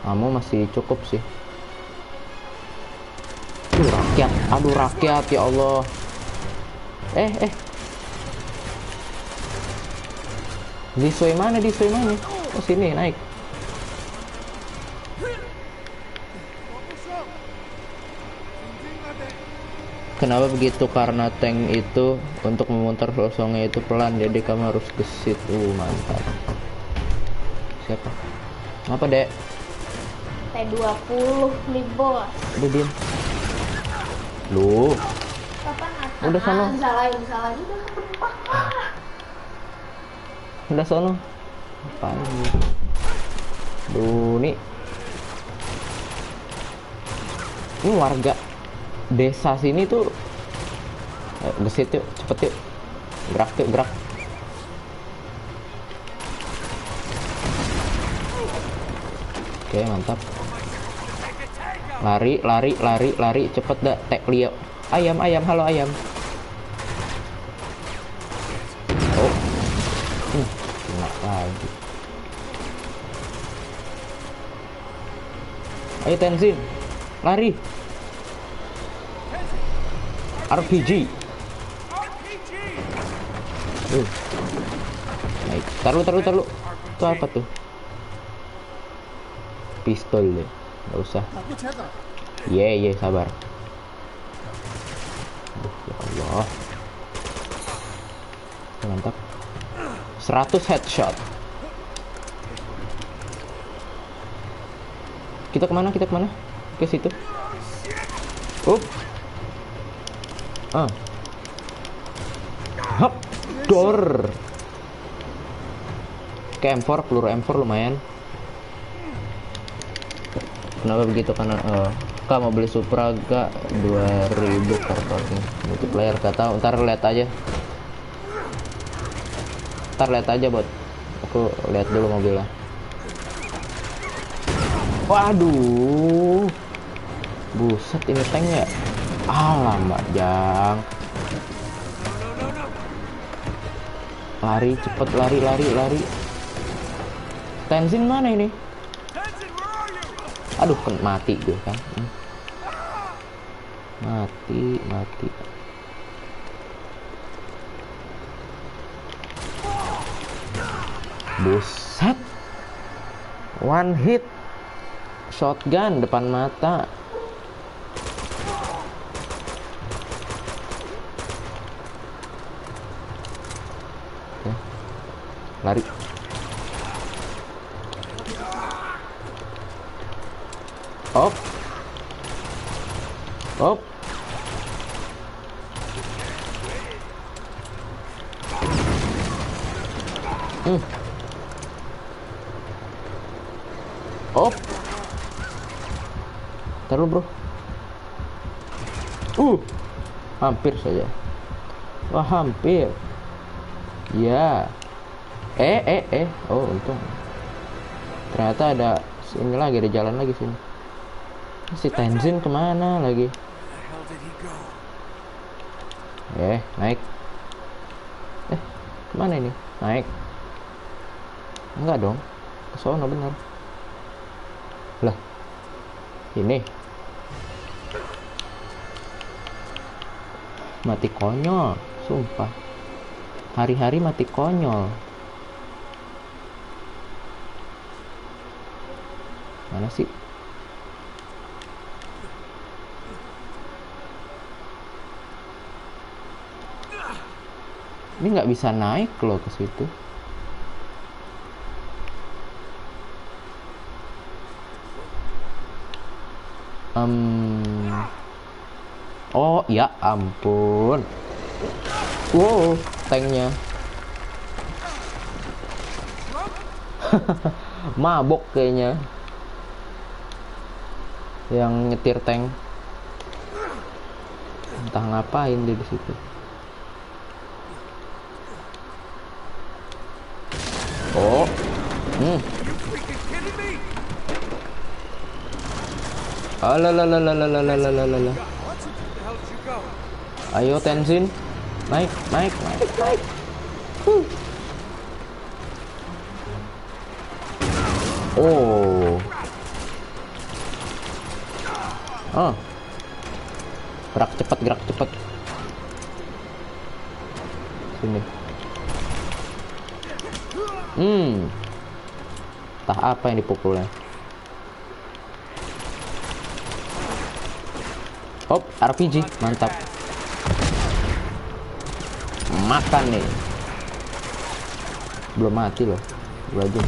Kamu masih cukup sih. Rakyat, aduh rakyat ya Allah. Disway mana? Oh sini naik. Kenapa begitu? Karena tank itu untuk memutar kosongnya itu pelan, jadi kamu harus gesit. Mantap. Siapa? Apa dek? T20 nih bos. Udah diem. Lu. Kapan akan? Udah sono. Salahin udah. Udah sono. Apaan ini? Duh nih. Ini warga desa sini tuh gesit yuk, cepet yuk, gerak. Oke mantap. Lari cepet dah. Tek Leo. Ayam halo ayam. Oh kena lagi. Ayo Tenzin, lari. RPG. Naik. Taruh. Itu apa tuh? Pistol deh. Nggak usah. Ye, sabar. Aduh, ya Allah. Mantap. 100 headshot. Kita kemana? Ke situ. Hop, dor. Oke, M4, peluru M4 lumayan. Kenapa begitu? Karena Kak mau beli Supra gak 2000 kartunya multiplayer. Gak tahu, ntar lihat aja bot. Aku lihat dulu mobilnya. Waduh, buset ini tank ya. Alamak jang. Lari cepet, lari. Tenzin mana ini? Aduh, mati gue kan. Mati. Buset. One hit. Shotgun depan mata. Oke. Lari. Op. Op. Taruh bro. Hampir saja. Wah hampir. Ya. Oh untung. Ternyata ada sini lagi, ada jalan lagi sini. Si Tenzin kemana lagi? Naik. Kemana ini? Naik. Enggak dong. Kesono benar. Lah. Ini. Mati konyol, sumpah. Hari-hari mati konyol. Mana sih? Ini nggak bisa naik loh ke situ. Oh ya ampun. Wow, tanknya. Mabok kayaknya. Yang nyetir tank. Entah ngapain dia di situ. Oh. Alalalalalalalalala. Ayo Tenzin, naik. Oh. Gerak cepat. Sini. Entah apa yang dipukulnya. Hop, RPG, mantap. Makan nih. Belum mati loh. Wajib.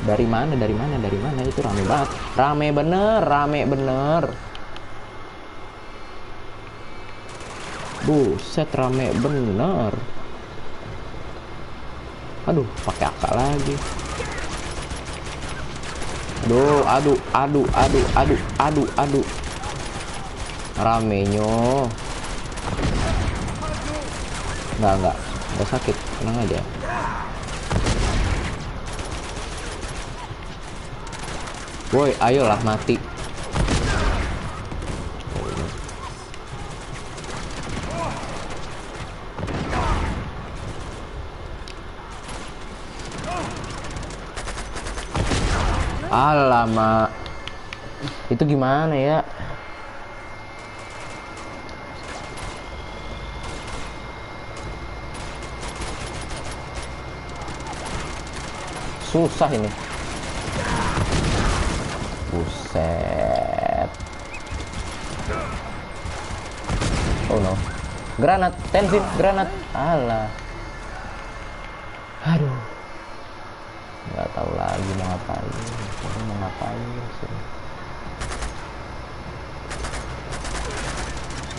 Dari mana? Itu rame banget. Rame bener. Buset, rame bener. Aduh, pakai akal lagi. Aduh. Ramenyo. Enggak sakit, tenang aja. Woi, ayolah mati. Alamak. Itu gimana ya? Susah ini. Buset. Oh no. Granat, Tenzin, granat. Alah. Aduh. Nggak tahu lagi mau ngapain sih.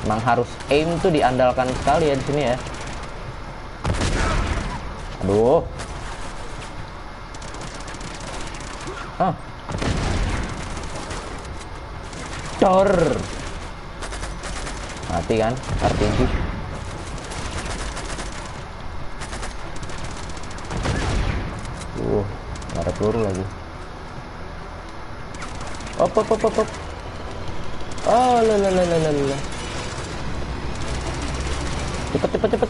Emang harus aim tuh diandalkan sekali ya di sini ya. Aduh. Dor. Mati kan RPG. Nggak ada peluru lagi. Op. Oh, lalalala. Cepet.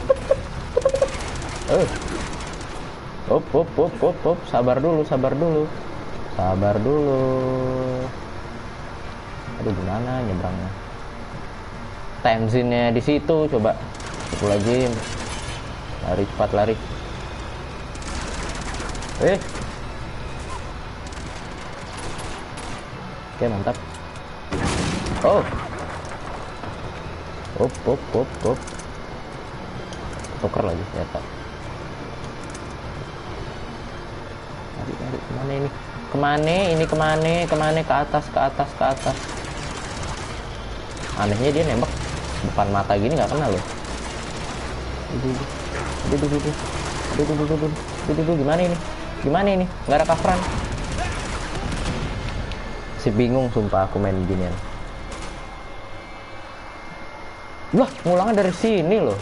Op. Sabar dulu. Aduh, gimana nyebrangnya? Tenzinnya di situ, coba. Pukul lagi. Lari cepat. Oke, mantap. Oh. Op. Tuker lagi ternyata. Mari. Kemana? Ke atas. Anehnya dia nembak depan mata gini nggak kena loh. Aduh. Gimana ini? Nggak ada coveran. Si bingung sumpah aku main ginian. Lah, ngulangnya dari sini loh.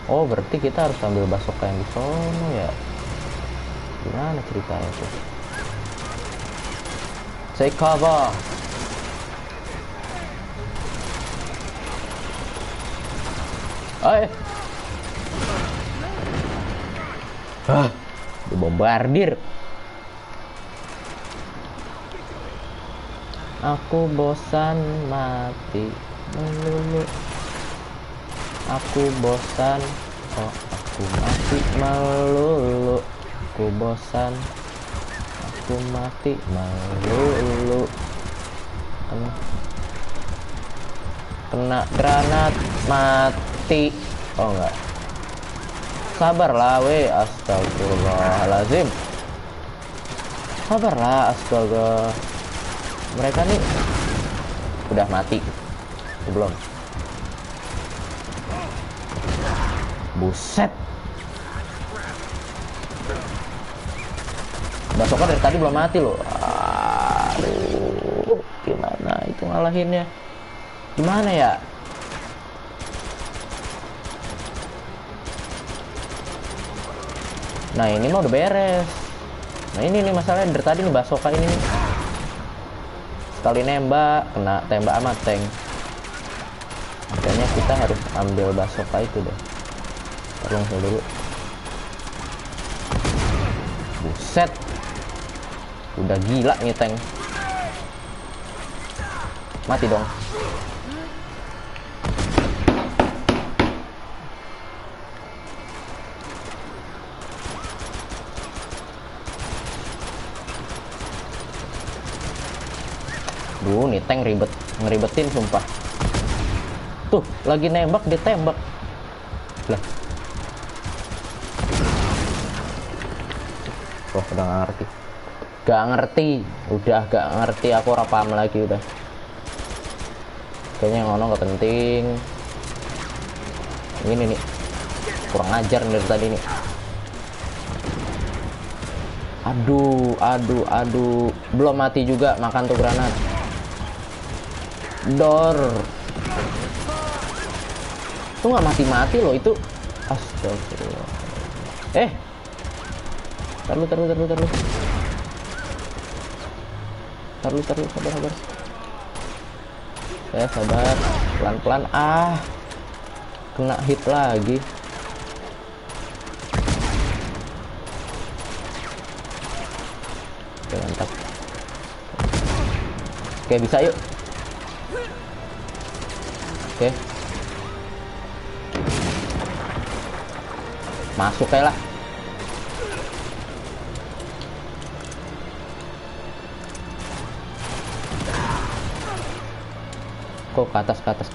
Oh, berarti kita harus ambil basoka yang di sono ya. Gimana ceritanya tuh? Saya cover. Dibombardir. Aku bosan mati melulu. Aku bosan. Oh, aku mati melulu. Aku bosan. Aku mati melulu. Kena granat mati. Oh enggak. Sabarlah we, astagfirullahalazim. Sabarlah, astaga. Mereka nih udah mati. Belum. Buset. Basoka dari tadi belum mati loh. Aduh, gimana itu ngalahinnya? Gimana ya? Nah ini mah udah beres. Nah ini nih masalahnya dari tadi nih Basoka ini nih. Sekali nembak kena tembak sama tank. Makanya kita harus ambil Basoka itu deh. Tolong saya dulu. Buset. Udah gila nih tank. Mati dong. Nih tank ngeribetin sumpah. Tuh, lagi nembak ditembak. Lah. Oh, udah gak ngerti. Udah gak ngerti, aku ora paham lagi udah. Kayaknya yang ono gak penting. Ini nih. Kurang ajar dari tadi nih. Aduh. Belum mati juga, makan tuh granat. Dor. Tuh nggak mati loh itu. Astagfirullah. Taruh, sabar. Saya sabar, pelan-pelan. Kena hit lagi. Oke, mantap. Oke, bisa yuk. Oke. Masuk kayak lah. Kok ke atas. Ke atas,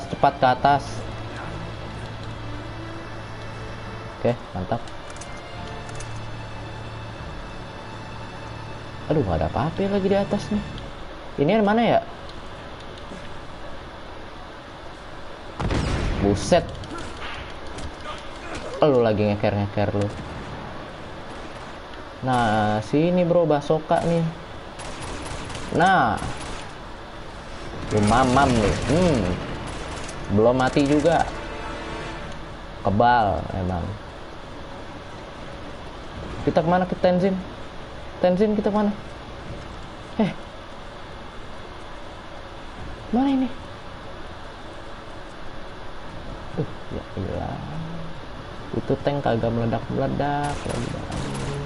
cepat ke atas. Oke, mantap. Aduh, gak ada apa-apa lagi di atas nih. Ini yang mana ya? Buset. Lu lagi ngeker lu. Nah, sini bro, Basoka nih. Nah. Lu mamam nih. Belum mati juga. Kebal emang. Kita kemana ke Tenzin? Kita kemana? Mana ini? Ya iyalah. Itu tank kagak meledak lagi.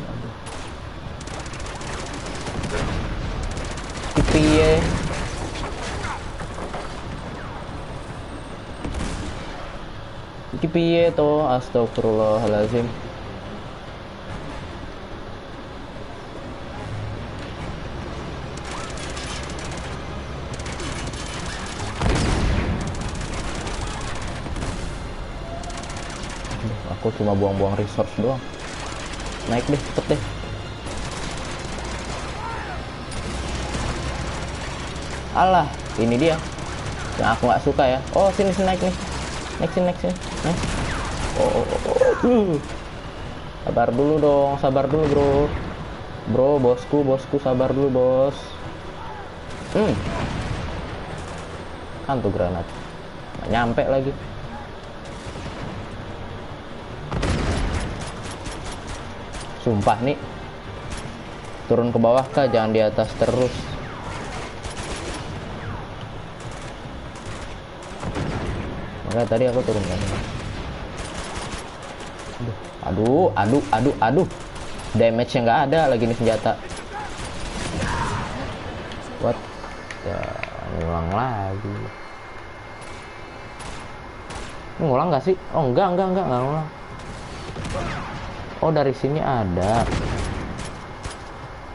Aduh. Piye? Piye toh? Astagfirullahaladzim. Aku cuma buang-buang resource doang. Naik deh, cepet deh. Alah, ini dia yang aku nggak suka ya. Oh, sini naik nih. Naik sini. Oh. Sabar dulu dong, sabar dulu bro. Bosku, sabar dulu bos. Kan tuh granat. Nggak nyampe lagi. Sumpah nih. Turun ke bawah kah, jangan di atas terus. Makanya tadi aku turun kan. Aduh. Damage-nya nggak ada lagi nih senjata. What? Ya, ngulang lagi. Ngulang nggak sih? Oh, enggak ngulang. Oh, dari sini ada.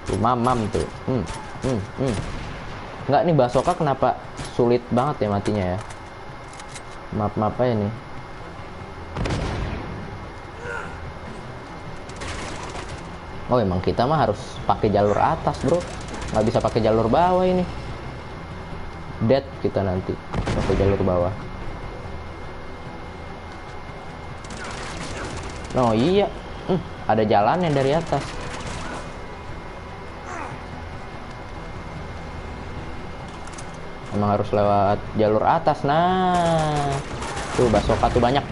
Tuh, mamam tuh. Enggak nih, Basoka kenapa sulit banget ya matinya ya? Maaf aja nih. Oh, emang kita mah harus pakai jalur atas, bro. Nggak bisa pakai jalur bawah ini. Dead kita nanti pakai jalur bawah. Oh iya. Ada jalannya dari atas. Emang harus lewat jalur atas. Nah, tuh Basoka tuh banyak.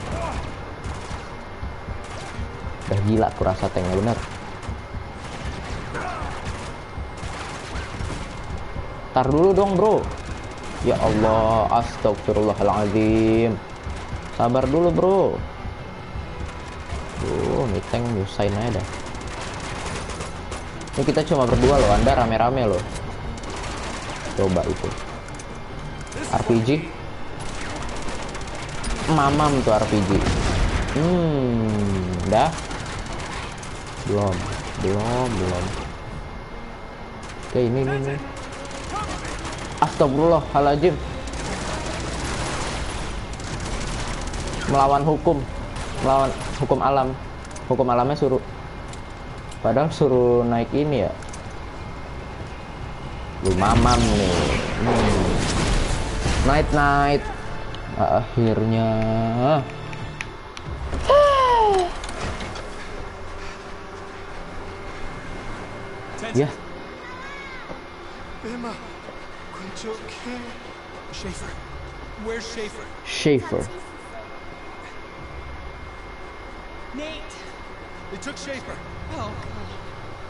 Udah gila kurasa tanknya bener. Tar dulu dong bro. Ya Allah, astagfirullahaladzim. Sabar dulu bro. Nih tank nyusahin aja dah. Ini kita cuma berdua loh, Anda rame-rame loh. Coba itu RPG mamam tuh RPG. Dah belum. Oke, ini astagfirullahaladzim. Melawan hukum alam. Hukum alamnya padahal suruh naik ini ya. Lu mamam nih. Night akhirnya. Ya. Emma, okay? Schaefer. Where's Schaefer? Schaefer. Nate. They took Schaefer.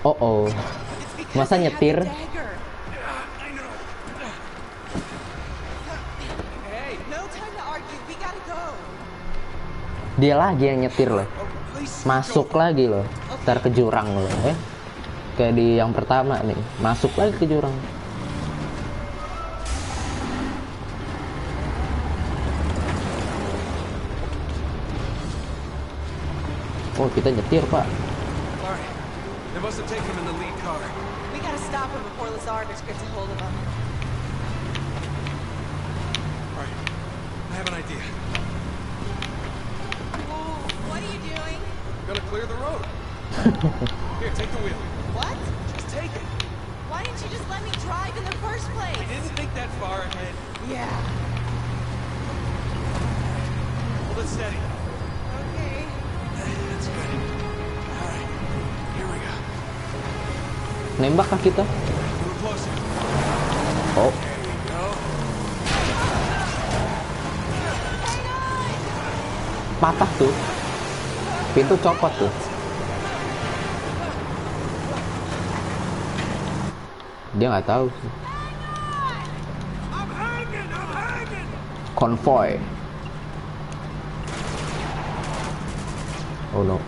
Oh, Oh. it's because Masa they had nyetir? the dagger. I know. Hey. No time to argue. We gotta go. Dia lagi yang nyetir loh. Please. Masuk lagi loh. Ntar ke jurang loh. Kayak di yang pertama nih. Masuk lagi ke jurang. Oh, kita nyetir, Pak. All right. They must have taken him in the lead car. We gotta stop him before Lazardus gets a hold of him. All right. I have an idea. Oh, what are you doing? Gonna clear the road. Here, take the wheel. What? Just take it. Why didn't you just let me drive in the first place? I didn't think that far ahead. Yeah. Hold it steady. Okay. That's good. All right. Here we go. Nembak kah kita? Move closer. Oh, There you go. patah tuh. Pintu copot tuh. Dia nggak tahu sih. Konvoy. Oh no.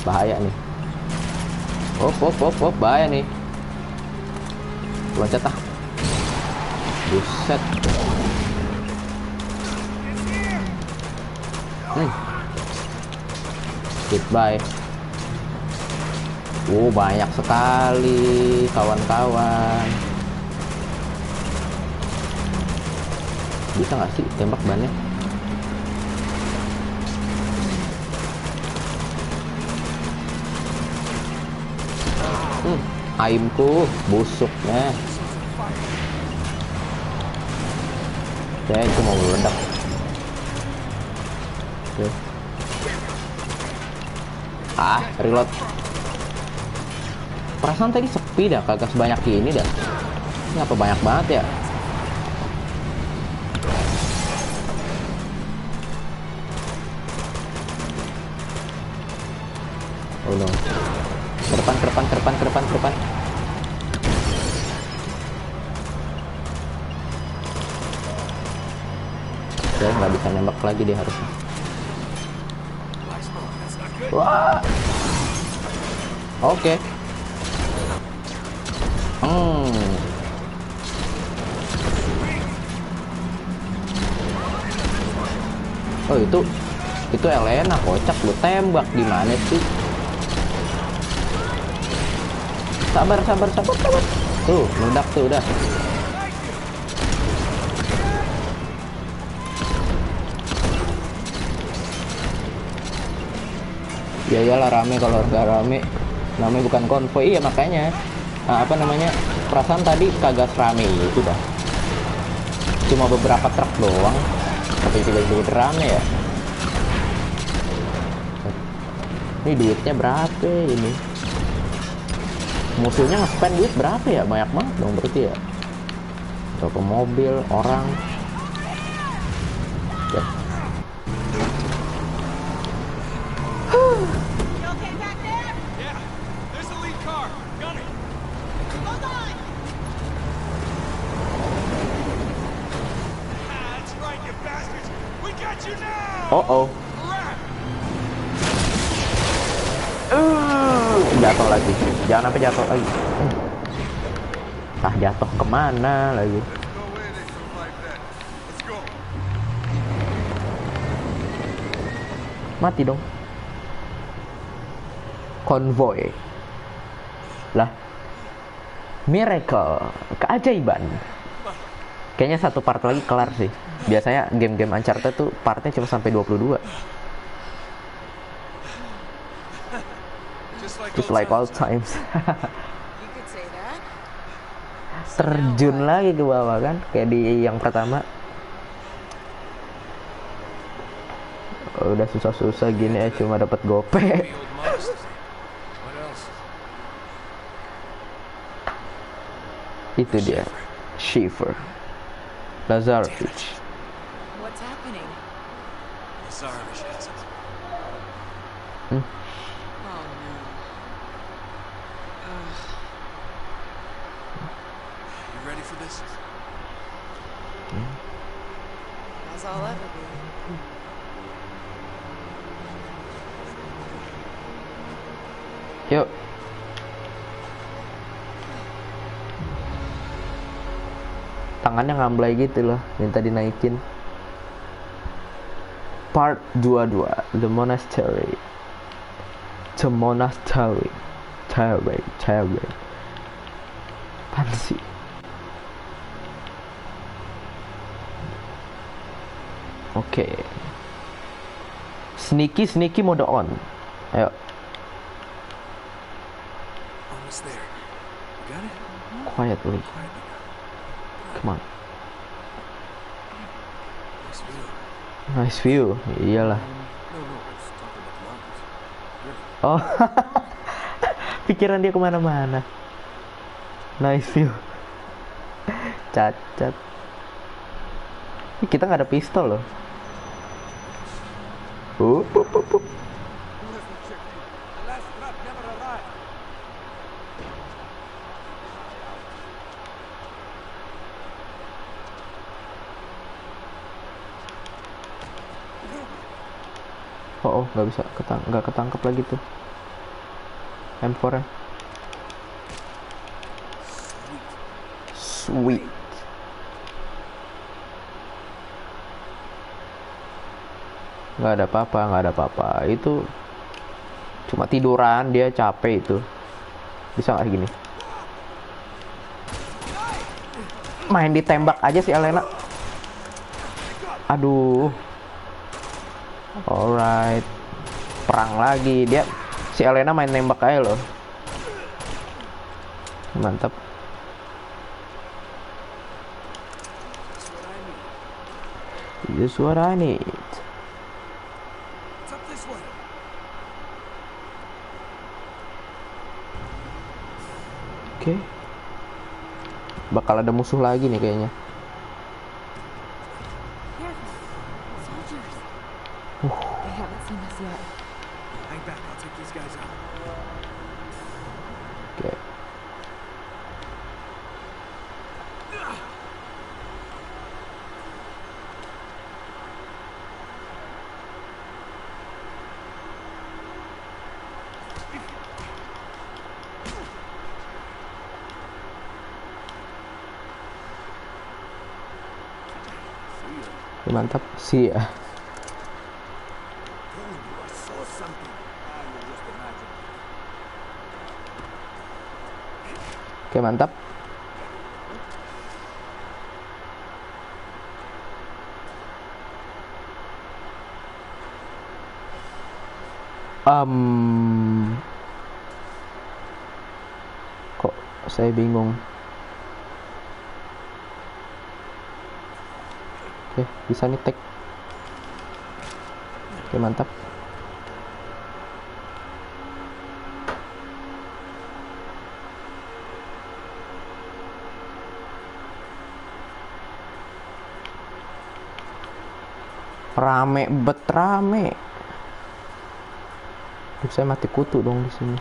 Bahaya nih. Op, bahaya nih. Loncat ah. Buset. Goodbye. Banyak sekali kawan-kawan. Bisa nggak sih tembak bannya? Aimku busuknya. Saya itu mau meledak. Oke. Reload. Perasaan tadi sepi dah, kagak sebanyak ini dah. Ngapa banyak banget ya? Oh no. Ke depan. Saya nggak bisa nembak lagi dia harusnya. Wah. Oke. Oh itu Elena, kocak lu tembak gimana sih? Sabar. Tuh, meledak tuh udah. Ya iyalah rame, kalau nggak rame namanya bukan konvoy. Iya makanya perasaan tadi kagak serame itu dah, cuma beberapa truk doang tapi tiba-tiba rame ya. Ini duitnya berapa ini? Musuhnya nge-spend duit berapa ya? Banyak banget dong berarti ya. Toko mobil, orang. Ya. Oh. Jatuh lagi. Jangan sampai jatuh lagi. Jatuh kemana lagi? Mati dong. Konvoy. Lah. Miracle. Keajaiban. Kayaknya satu part lagi kelar sih. Biasanya game-game Uncharted tuh partnya cuma sampai 22. Just like all times. You could say that. Terjun lagi ke bawah kan, kayak di yang pertama. Udah susah-susah gini ya cuma dapat gope. The old modesty. What else? Itu dia. Schiffer. Lazarevich. What's happening? Lazarevich has it. Oh no. You ready for this? As I'll ever be. Yuk. Tangannya ngamblay gitu loh, minta dinaikin. Part 22, The Monastery. The Monastery. Terry. Pansi. Oke. Sneaky mode on. Ayo. Almost there. You got it? Quietly. Quietly now. Come on. Nice view. Nice view. Iyalah. No, let's talk about the mountains. Really? Oh. Pikiran dia kemana-mana. Nice view. Cacat. Ih, kita nggak ada pistol loh. Who has been checking? The last trap never arrived. Oh, nggak bisa nggak ketangkep lagi tuh. M4 nya. Sweet. Nggak ada apa-apa. Itu cuma tiduran, dia capek itu. Bisa nggak gini? Main ditembak aja si Elena. Aduh. Alright. Perang lagi dia. Si Elena main nembak aja loh. Mantap. That's what I need. It's up this way. Oke. Bakal ada musuh lagi nih kayaknya. Soldiers. They haven't seen us yet. Hang back, I'll take these guys out. Oke. Mantap sih ya. Told you I saw something. You just imagine. Oke, mantap. Kok saya bingung. Oke, bisa nih tag. Oke, mantap. Rame. Duh, saya mati kutu dong di sini.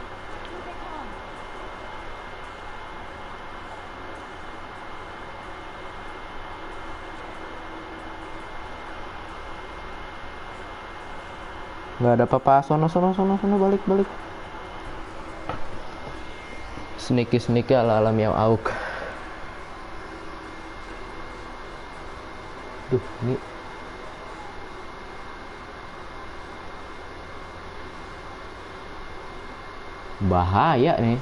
Nggak ada apa-apa. Sono, balik. Sneaky ala Miao Auk. Duh, ini bahaya nih.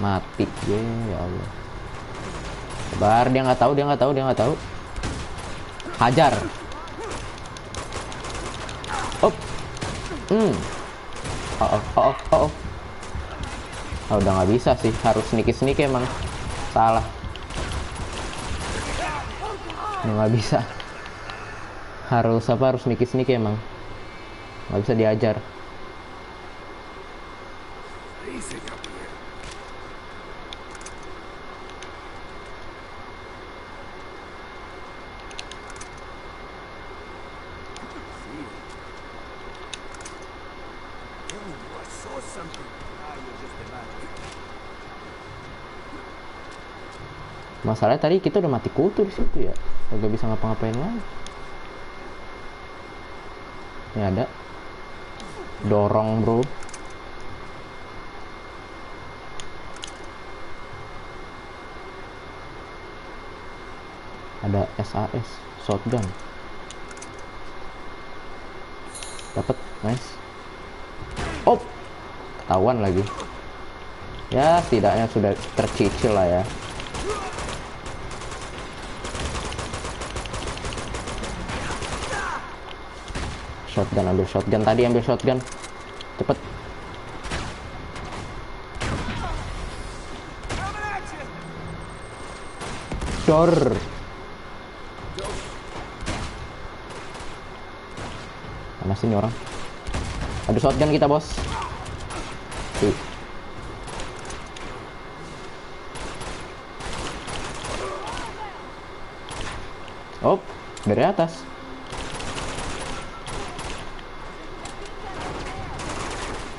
Mati ya, ya Allah. Sabar, dia nggak tahu. Hajar. Op. Oh. Udah nggak bisa sih, harus sneaky emang. Salah. Nggak bisa. Harus sneaky emang. Nggak bisa diajar. Masalahnya tadi kita udah mati kutu di situ ya, gak bisa ngapa-ngapain lagi. Ini ada dorong bro. Ada SAS shotgun. Dapat, nice. Oh, ketahuan lagi. Ya setidaknya sudah tercicil lah ya. Ambil shotgun tadi, cepet. Dor. Mana sih ini orang? Ada shotgun kita bos. Tuh. Oh, dari atas.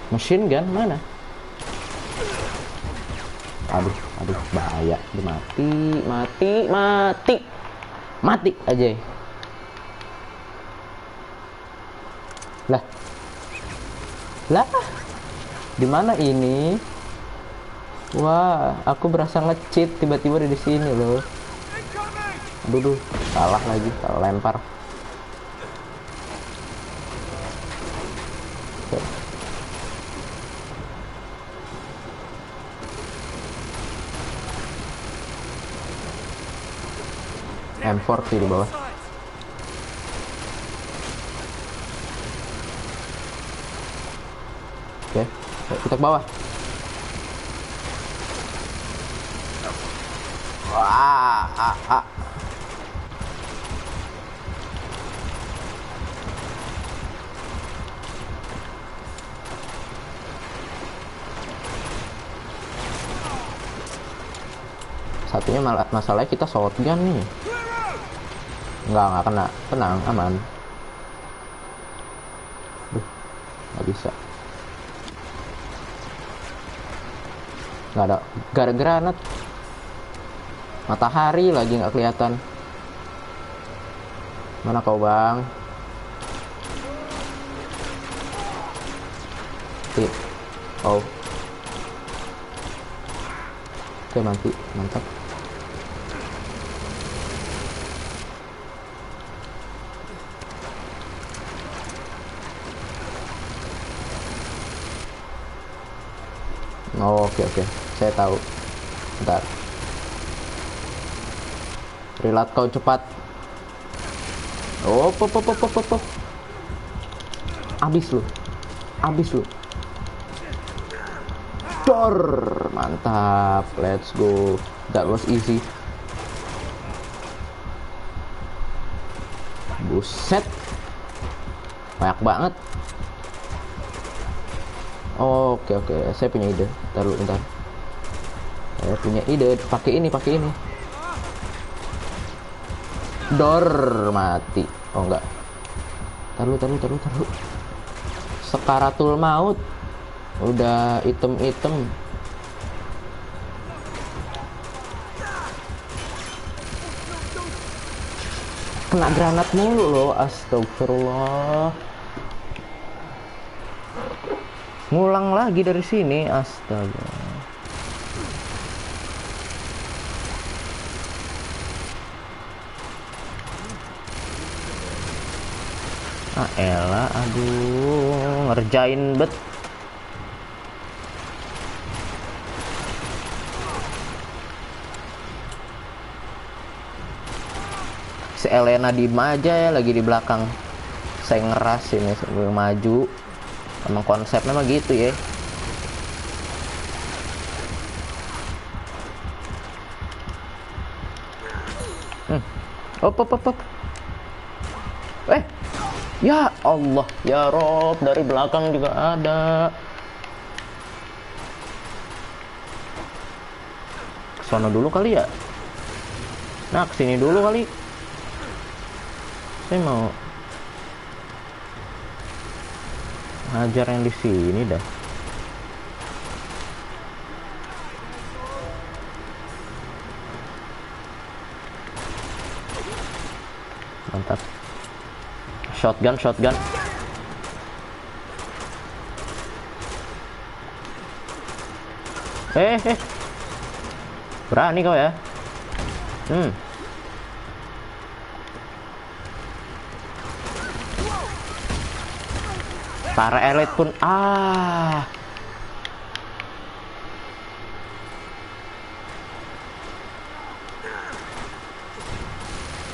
Machine gun mana? Aduh, bahaya. Dia mati aja. Lah, di mana ini? Wah, aku berasa nge-cheat tiba-tiba di sini loh. Aduh, salah lagi, salah lempar. M40 di bawah. Oke, kita ke bawah. Wah, Satunya masalahnya kita shotgun nih. Nggak kena. Tenang, aman. Nggak bisa. Nggak ada granat. Matahari lagi nggak kelihatan. Mana kau bang? Oh. Oke, mantap. Oh, oke. Saya tahu. Bentar. Reload kau cepat. Oh, pop. Abis lu. Dor, mantap. Let's go. That was easy. Buset. Banyak banget. Oke. Saya punya ide. Bentar. Saya punya ide. Pakai ini. Dor, mati. Oh enggak. Taruh. Sekaratul maut. Udah item. Kena granat mulu loh, astagfirullah. Ngulang lagi dari sini, astaga. Ah elah, aduh, ngerjain bet. Si Elena diem aja ya, lagi di belakang. Saya ngeras ini sebelum maju. Emang konsepnya mah gitu ya. Op. Ya Allah, ya Rob, dari belakang juga ada. Kesana dulu kali ya. Nah, kesini dulu kali. Saya mau ngajar yang di sini dah. Mantap. Shotgun. Berani kau ya. Para elit pun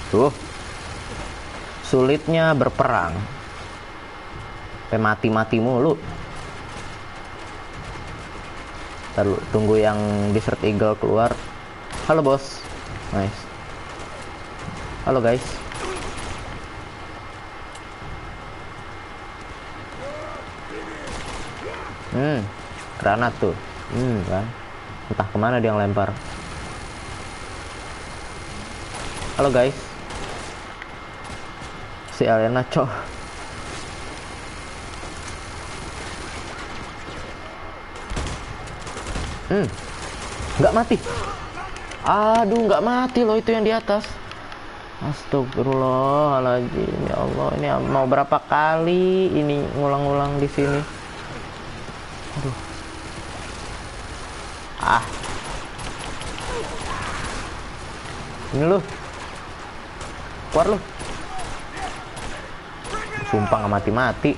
tuh sulitnya berperang, sampai mati mulu. Lalu tunggu yang Desert Eagle keluar. Halo bos, nice. Halo guys. Granat tuh. Kan. Entah kemana dia yang lempar. Halo guys. Si Elena cok. Nggak mati. Aduh, nggak mati loh itu yang di atas. Astagfirullahaladzim, ya Allah, ini mau berapa kali ini ngulang-ngulang di sini. Aduh. Ini lu. Keluar lu. Sumpah nggak mati-mati.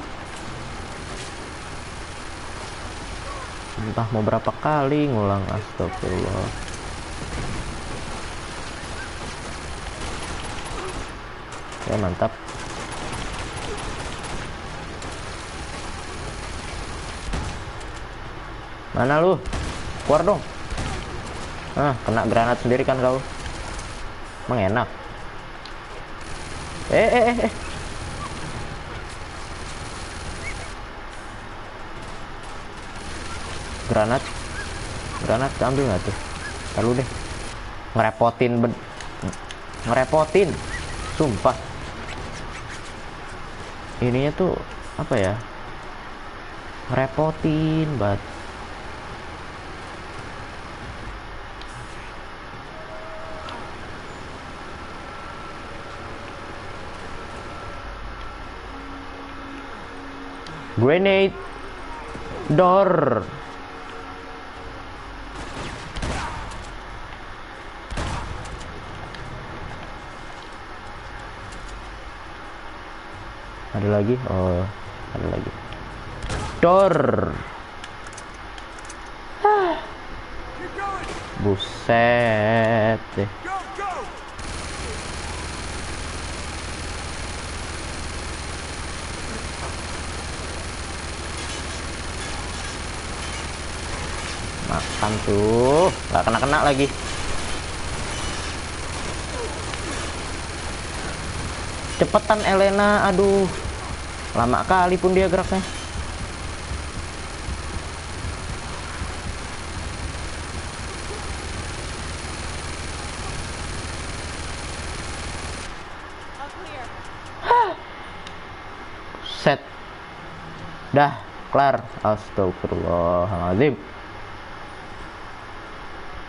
Entah mau berapa kali ngulang, astagfirullah. Ya mantap. Mana lu? Keluar dong. Kena granat sendiri kan kau. Emang enak. Granat ambil nggak tuh? Lalu deh. Ngerepotin. Sumpah. Ininya tuh apa ya? Ngerepotin banget. Grenade door. Ada lagi? Oh, ada lagi. Door. Buset deh. Makan tuh, nggak kena lagi. Cepetan Elena, aduh, lama kali pun dia geraknya. Set, dah kelar. Astagfirullahaladzim.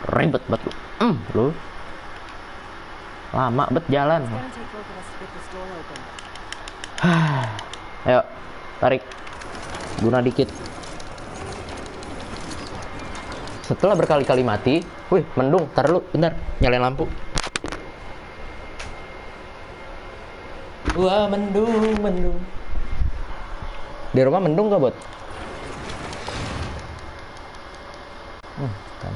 Ribet banget lu. Lama bet jalan. It's gonna take both of us to get this door open. Ayo, tarik. Guna dikit. Setelah berkali-kali mati, wih, mendung. Tar dulu, bentar, nyalain lampu. Wah, mendung, mendung. Di rumah mendung gak, Bot? Kan.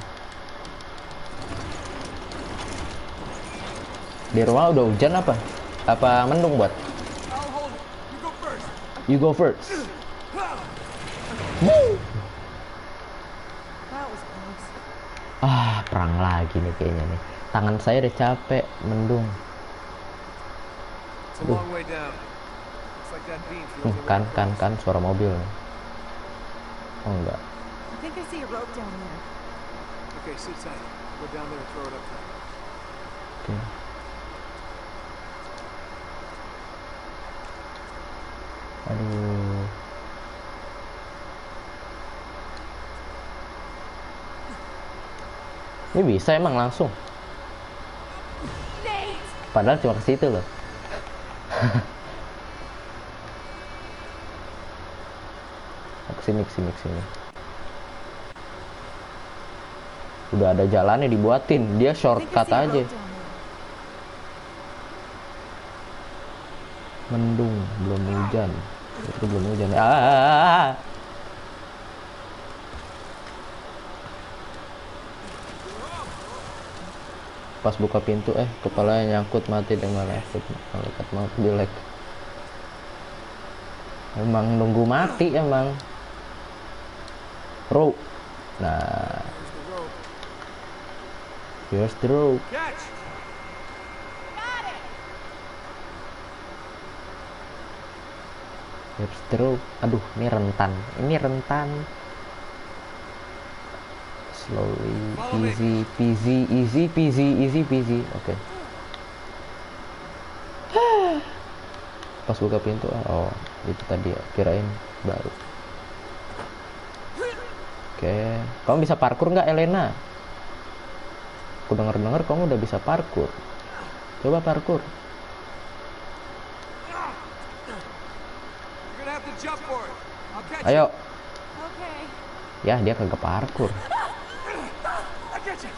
Di rumah udah hujan apa? Apa mendung, Bot? I'll hold it. You go first. You go first. That was close. Ah, perang lagi nih kayaknya nih. Tangan saya udah capek, mendung. It's a long way down. Looks like that beam feels Kan, suara mobil. Oh enggak. I think I see a rope down there. Okay, sit tight. Go down there and throw it up there. Oke. Aduh. Ini bisa emang langsung. Padahal cuma ke situ loh. Kesini. Udah ada jalannya dibuatin, dia shortcut aja. Mendung, belum hujan. Itu belum hujan. Pas buka pintu, kepalanya nyangkut, mati dengan malaikat maut jelek. Emang nunggu mati emang. Bro. Nah. Here's the rope. Catch! Here's the rope. Aduh, ini rentan. Slowly, easy peasy. Oke. Pas buka pintu, oh itu tadi ya, kirain baru. Oke, kamu bisa parkur nggak, Elena? Aku denger kamu udah bisa parkur. Coba parkur. You're gonna have to jump for it. I'll catch Ayo. Okay. Ya, dia kagak parkur. you. I get you.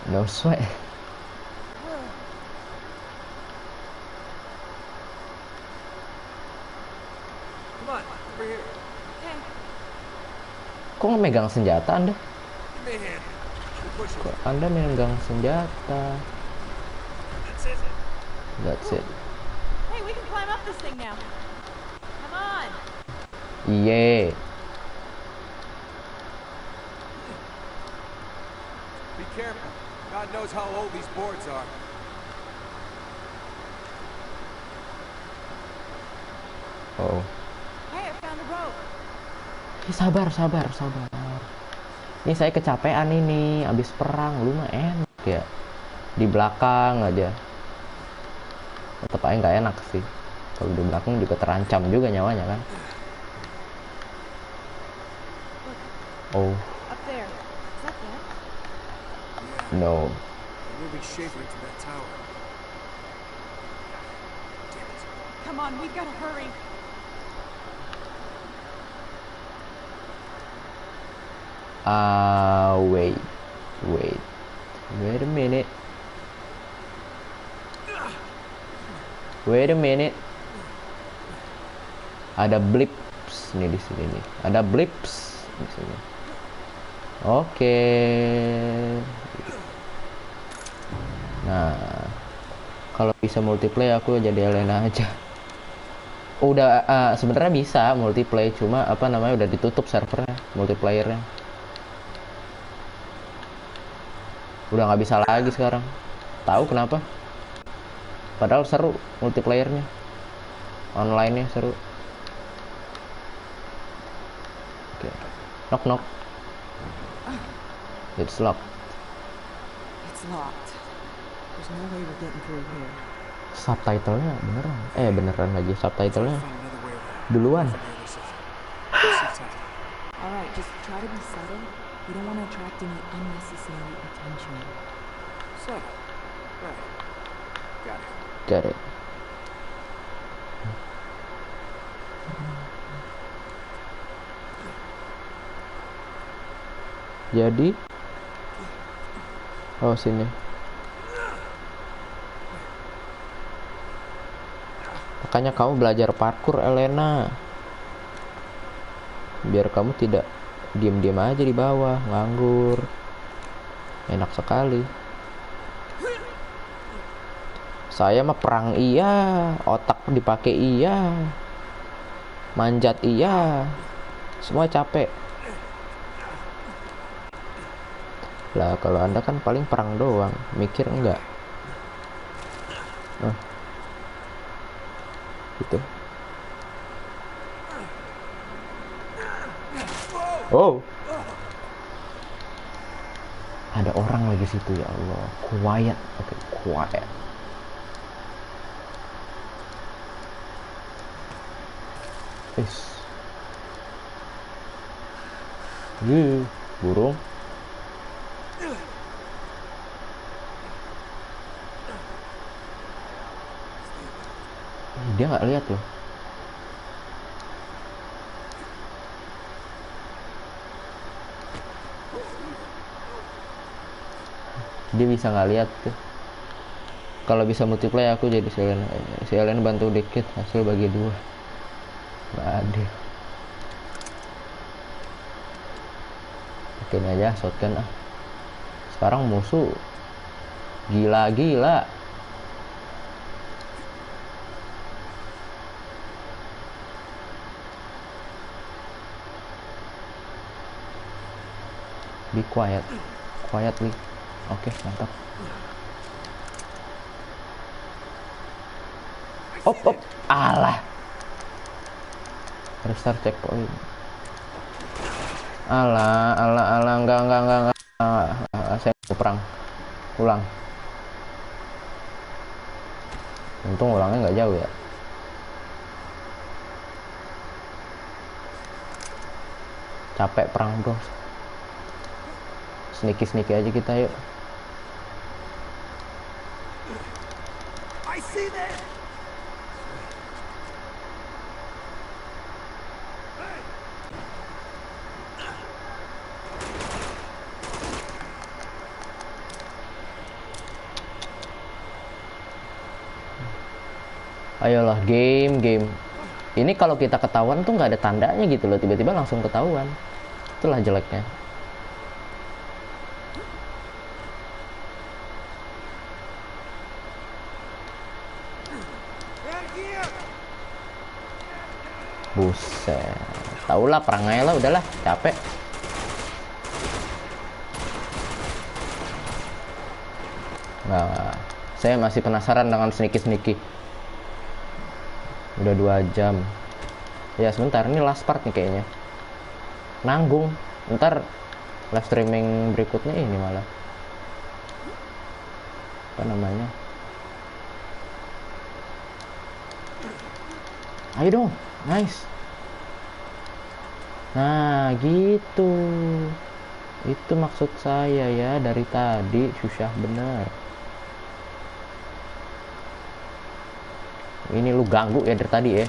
No sweat. Come on, over here. Kok nggak megang senjata Anda? Give me a hand. We'll push it. Kok Anda megang senjata? That's it. That's it. Hey, we can climb up this thing now. Come on. Iye. Be careful. God knows how old these boards are. Oh. Hey, I found the rope. Sabar. Ini saya kecapean ini, abis perang, lu mah enak ya. Di belakang aja. Tetep aja nggak enak sih. Kalau di belakang juga terancam juga nyawanya kan. Oh, Up there. Is that them? no. They're moving Schaefer into that tower. Damn it. Come on, we've got to hurry. Wait a minute. Ada blips nih di sini nih. Ada blips di sini. Oke. Nah, kalau bisa multiplayer aku jadi Elena aja. Udah sebenarnya bisa multiplayer, cuma udah ditutup servernya, multiplayernya. Udah nggak bisa lagi sekarang. Tahu kenapa? Padahal seru multiplayernya, online-nya seru. Oke. Knock. It's locked. It's locked. There's no way we're getting through here. Subtitlenya beneran lagi subtitlenya Find another way around. duluan. From the other side. Sit tight. All right, just try to be subtle. We don't want to attract any unnecessary attention. So, right. Got it. Got it. Jadi, oh sini. Makanya kamu belajar parkour, Elena. Biar kamu tidak diam-diam aja di bawah, nganggur. Enak sekali. Saya mah perang iya, otak dipakai iya, manjat iya, semua capek. Lah kalau Anda kan paling perang doang, mikir enggak? Gitu. Oh, ada orang lagi situ, ya Allah. Quiet, oke, quiet. Burung. Dia nggak lihat loh. Dia bisa nggak lihat tuh. Kalau bisa multiplayer aku jadi si Elena bantu dikit, hasil bagi 2. Nggak adil. Oke, ini aja shotgun ah. Sekarang musuh gila-gila. Be quiet, quietly. Oke, mantap. Op, alah. Restart checkpoint. Alah, enggak. Saya mau perang. Ulang. Untung ulangnya nggak jauh ya. Capek perang bro. Sneaky aja kita yuk. I see that. Ayolah, game. Ini kalau kita ketahuan tuh nggak ada tandanya gitu loh, tiba-tiba langsung ketahuan. Itulah jeleknya. Buset, taulah perang aja lah, udahlah, capek. Nah, saya masih penasaran dengan sneaky. Udah 2 jam. Ya sebentar, ini last part nih kayaknya. Nanggung. Ntar live streaming berikutnya ini malah. Apa namanya? Ayo dong. Nice. Nah gitu. Itu maksud saya ya dari tadi. Susah bener. Ini lu ganggu ya dari tadi ya.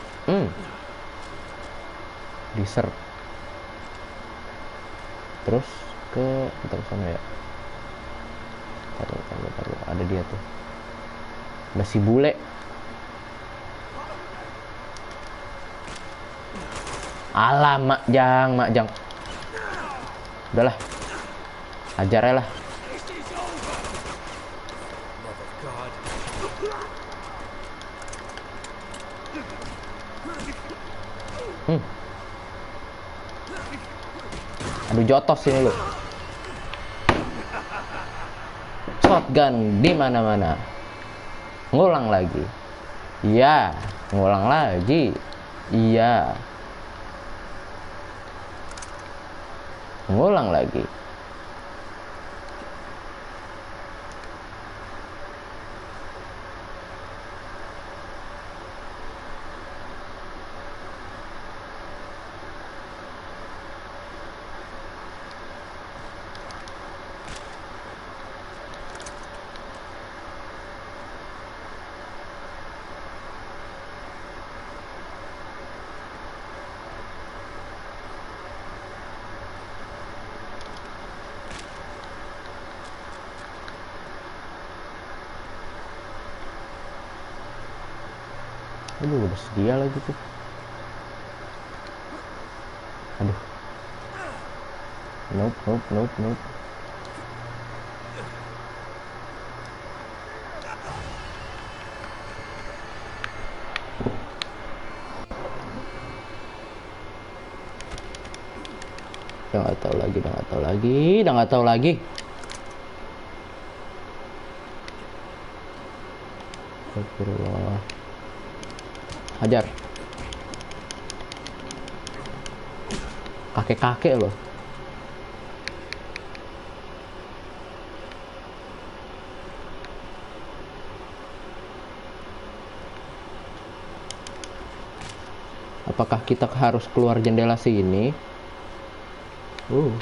Dessert. Terus ke terus sana ya. Taruh. Ada dia tuh. Ada si bule. Alah, Makjang. Udahlah. Ajar aja lah. Aduh, jotos ini lu. Shotgun di mana-mana. Ngulang lagi. Iya, ngulang lagi. Iya. Ngulang lagi. Aduh, udah sedia lagi tuh. Aduh. Nope. Udah nggak tahu lagi. Astagfirullah. Hajar. Kakek loh. Apakah kita harus keluar jendela sini? Oh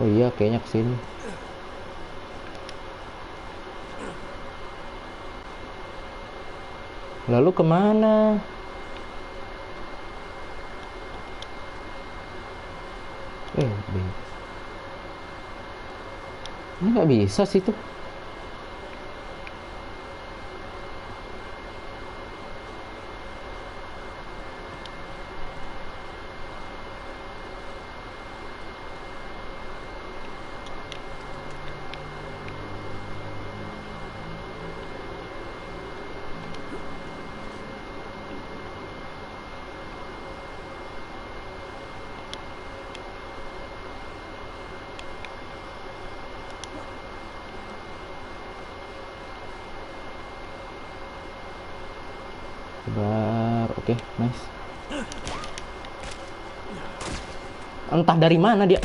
iya, kayaknya kesini. Lalu kemana? Ini nggak bisa sih tuh. Oke, nice. Entah dari mana dia.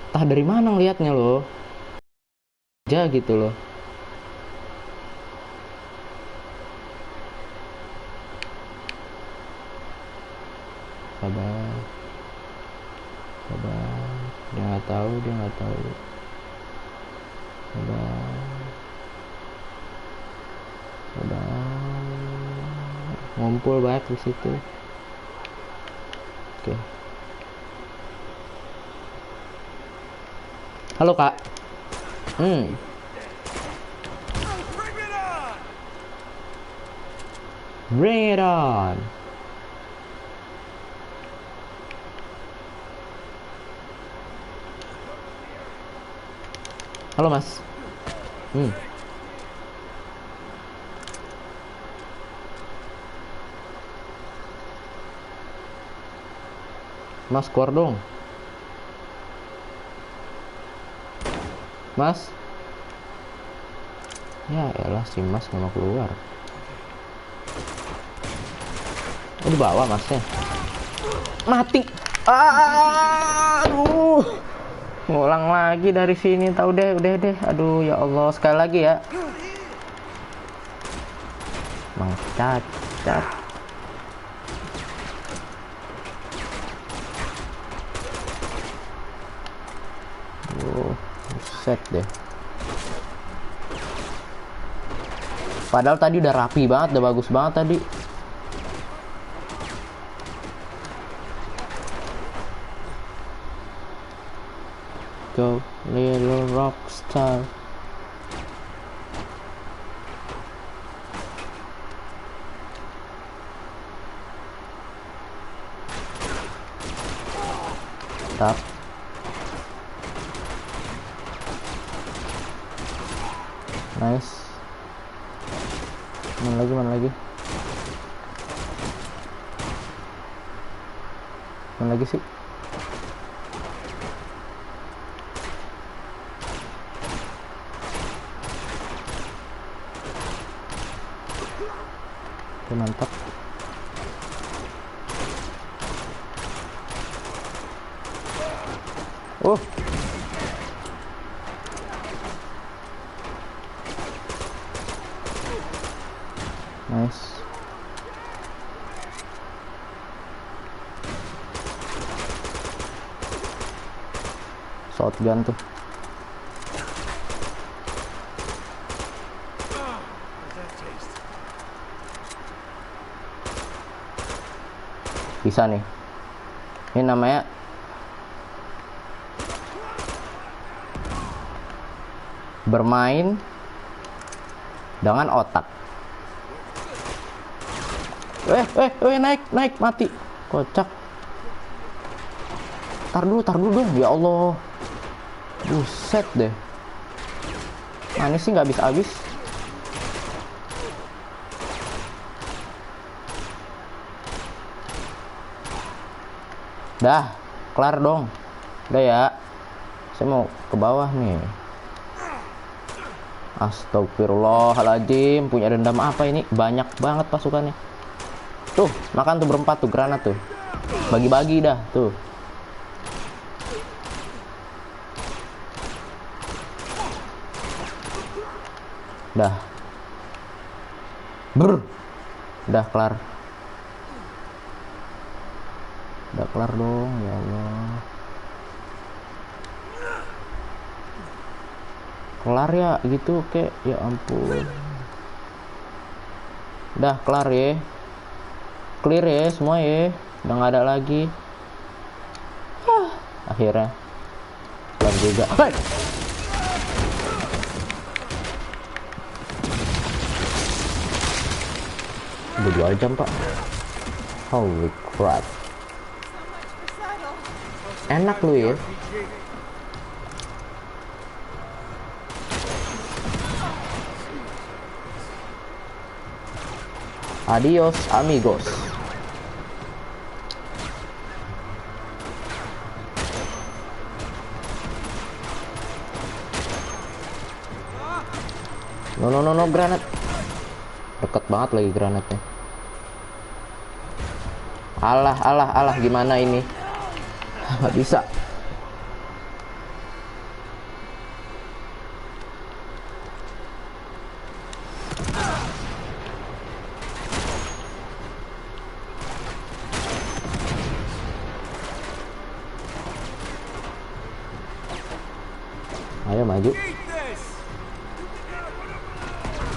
Entah dari mana ngelihatnya loh. Aja gitu loh. Sabar. Dia nggak tahu. Ngumpul banyak di situ. Oke. Halo Kak. Bring it on. Halo Mas. Mas, keluar dong. Mas. Ya elah, si Mas nggak mau keluar. Oh, di bawah Masnya. Mati. Aduh. Ngulang lagi dari sini. Tahu deh, udah deh. Aduh, ya Allah, sekali lagi ya. Mang cacat. Set deh. Padahal tadi udah rapi banget, udah bagus banget tadi. Go little rockstar. Tap. Nice. Mana lagi? Mana lagi sih? Oke, mantap. Oh. Nice. Shotgun tuh. Bisa nih. Ini namanya bermain dengan otak. Naik mati. Kocak. Tar dulu dong. Ya Allah. Buset deh. Mana sih nggak habis-habis. Dah, kelar dong. Udah ya. Saya mau ke bawah nih. Astagfirullahaladzim. Punya dendam apa ini? Banyak banget pasukannya. Tuh, makan tuh berempat tuh granat tuh. Bagi-bagi dah tuh. Dah. Udah kelar. Udah kelar dong, ya Allah. Kelar ya gitu, kek. Ya ampun. Udah kelar ya. Clear ya semua ya. Udah nggak ada lagi. Akhirnya kelar juga. Hey! Udah 2 jam, Pak. Holy crap. Enak lu ya. Adios amigos. No, granat. Deket banget lagi granatnya. Alah, gimana ini? Nggak bisa. Ayo maju.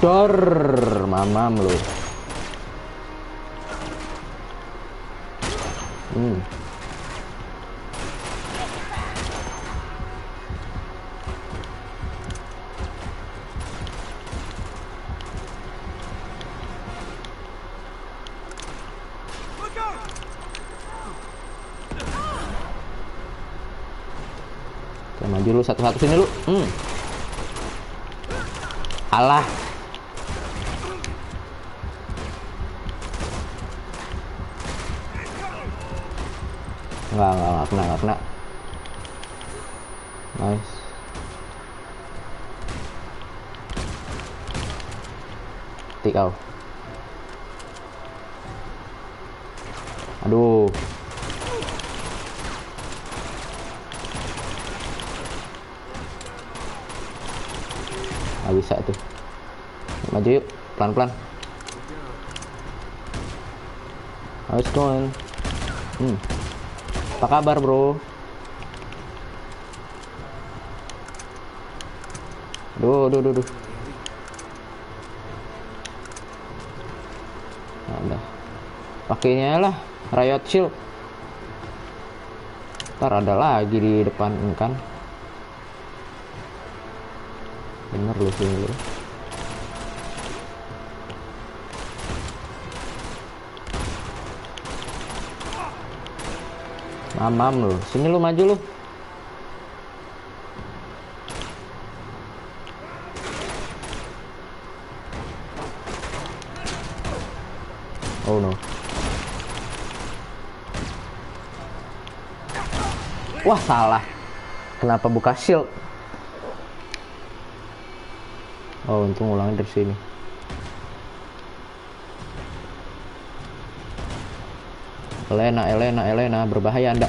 Dor, mamam lu. Oke, maju lu satu-satu sini lu. Alah. Nggak kena. Nice. Kau. Aduh. Nggak bisa tuh. Maju yuk, pelan-pelan. How's it going? Apa kabar, bro? Duh. Ada. Pakainya lah, Riot Shield. Ntar ada lagi di depan kan. Bener lu sih lu. Mamam lu. Sini lu maju lu. Oh no. Wah, salah. Kenapa buka shield? Oh, untung ulangnya dari sini. Elena, berbahaya Anda.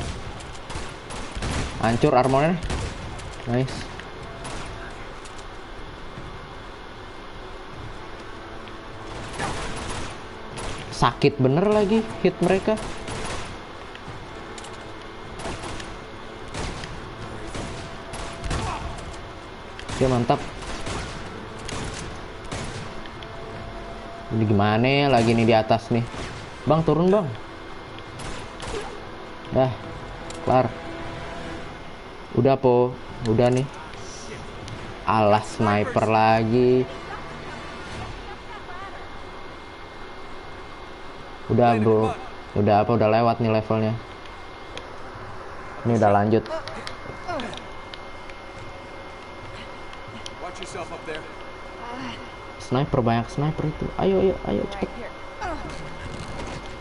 Hancur armornya. Nice. Sakit bener lagi hit mereka. Oke, mantap. Ini gimana lagi nih di atas nih. Bang, turun bang. Dah. Kelar. Udah po. Udah nih. Alah, sniper lagi. Udah bro. Udah apa, udah lewat nih levelnya. Ini udah lanjut. Watch yourself up there. Sniper, banyak sniper itu. Ayo cepet.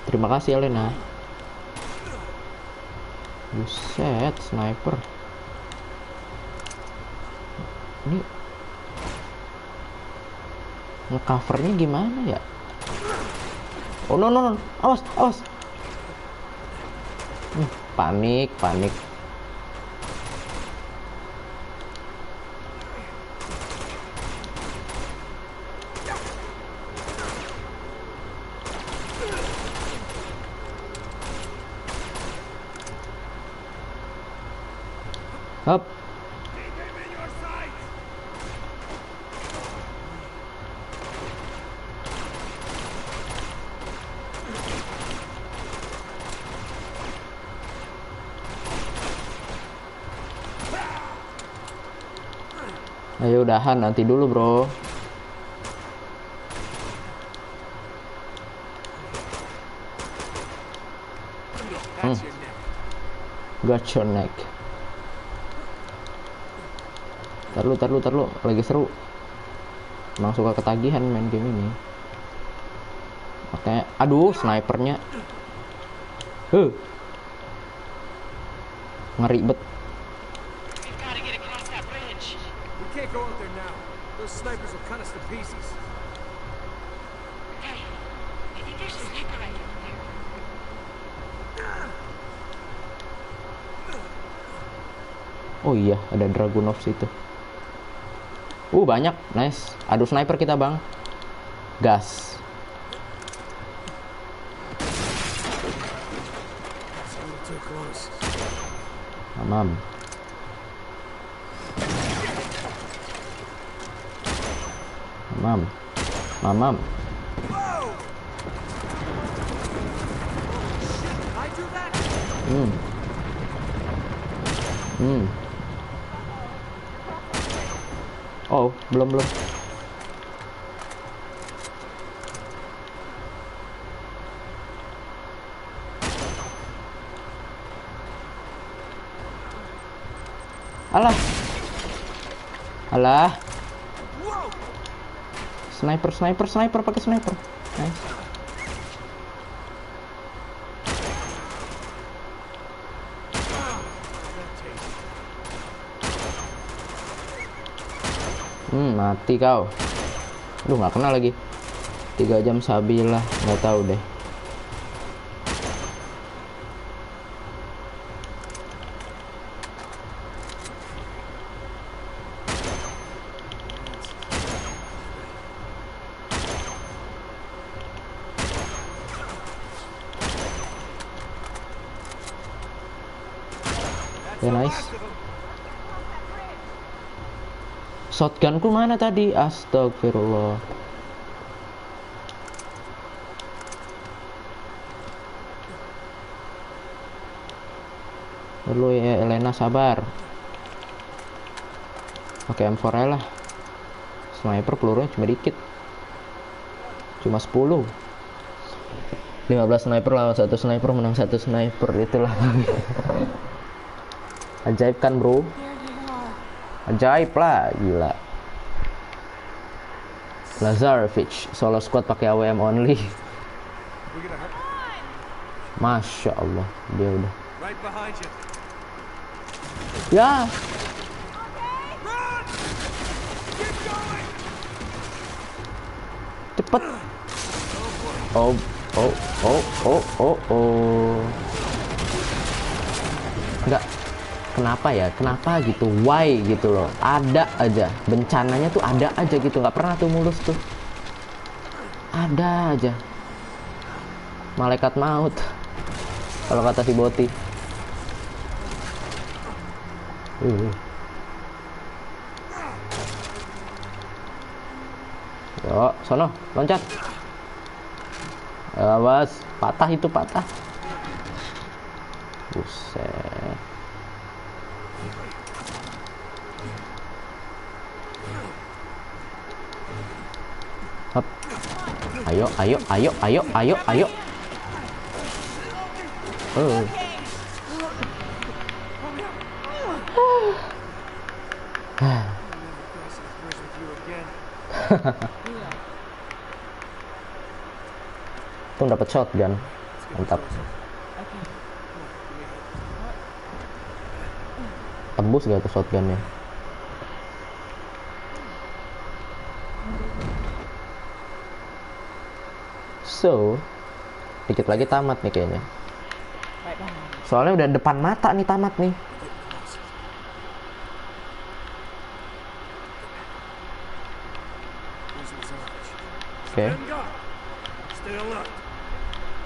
Terima kasih Elena. Buset, sniper. Ini ngecovernya gimana ya? Oh no, awas. Panik. Up. Ayo udahan, nanti dulu bro. That's your neck. Got your neck. Tar lu, lagi seru. Emang suka ketagihan main game ini. Makanya, aduh, snipernya. Ngeri bet. We've got to get across that bridge. We can't go out there now. Those snipers will cut us to pieces. Hey, I think there's a sniper rifle in there. Oh iya, ada Dragunov situ. Banyak, nice. Aduh, sniper kita bang. Gas. It's a little too close. Mamam. I do that. Oh, belum. Alah. Sniper pakai sniper. Nice. Mati kau. Duh, nggak kena lagi. 3 jam sabilah, nggak tahu deh. Ya nice. Shotgunku mana tadi? Astagfirullah. Dulu ya Elena, sabar. Pakai M4 aja lah. Sniper pelurunya cuma dikit. Cuma 10. 15 sniper lawan 1 sniper, menang 1 sniper, itulah. Ajaib kan bro? Ajaib lah, gila. Lazarevich solo squad pakai AWM only. Masya Allah, dia udah. Right behind you. Ya. Cepet. Oh. Enggak. Kenapa gitu, why gitu loh, ada aja bencananya tuh, ada aja gitu, nggak pernah tuh mulus tuh, ada aja malaikat maut kalau kata si Boti. Yo, sono, loncat. Awas, patah itu, patah. Buset. Ayo, ayo, ayo, ayo, ayo, ayo. Oh. Tuh dapat shotgun. Mantap. Tembus gak tuh shotgunnya? So, dikit lagi tamat nih kayaknya. Soalnya udah depan mata nih tamat nih. Oke. Stay alert.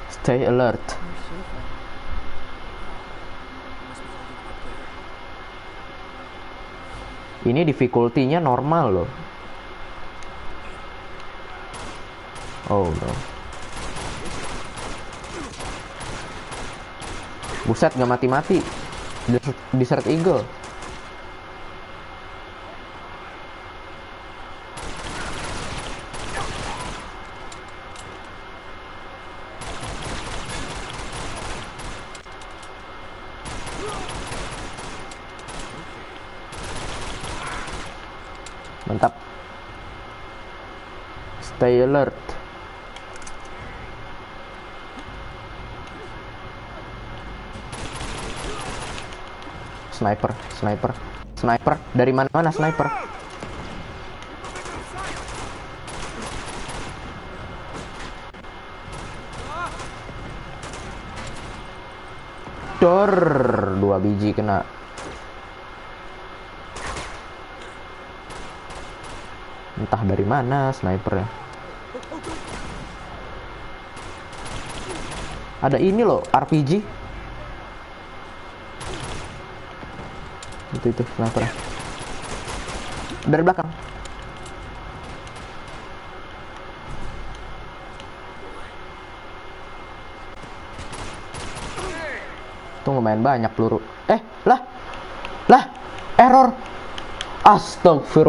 Stay alert. Ini difficulty-nya normal loh. Oh no. Buset, gak mati-mati. Desert Eagle. Mantap. Stay alert. Sniper, sniper, sniper. Dari mana-mana sniper. Dor, 2 biji kena. Entah dari mana snipernya. Ada ini loh, RPG. Itu snipernya. Dari belakang. Tuh lumayan banyak peluru. Lah, error. Astagfirullah.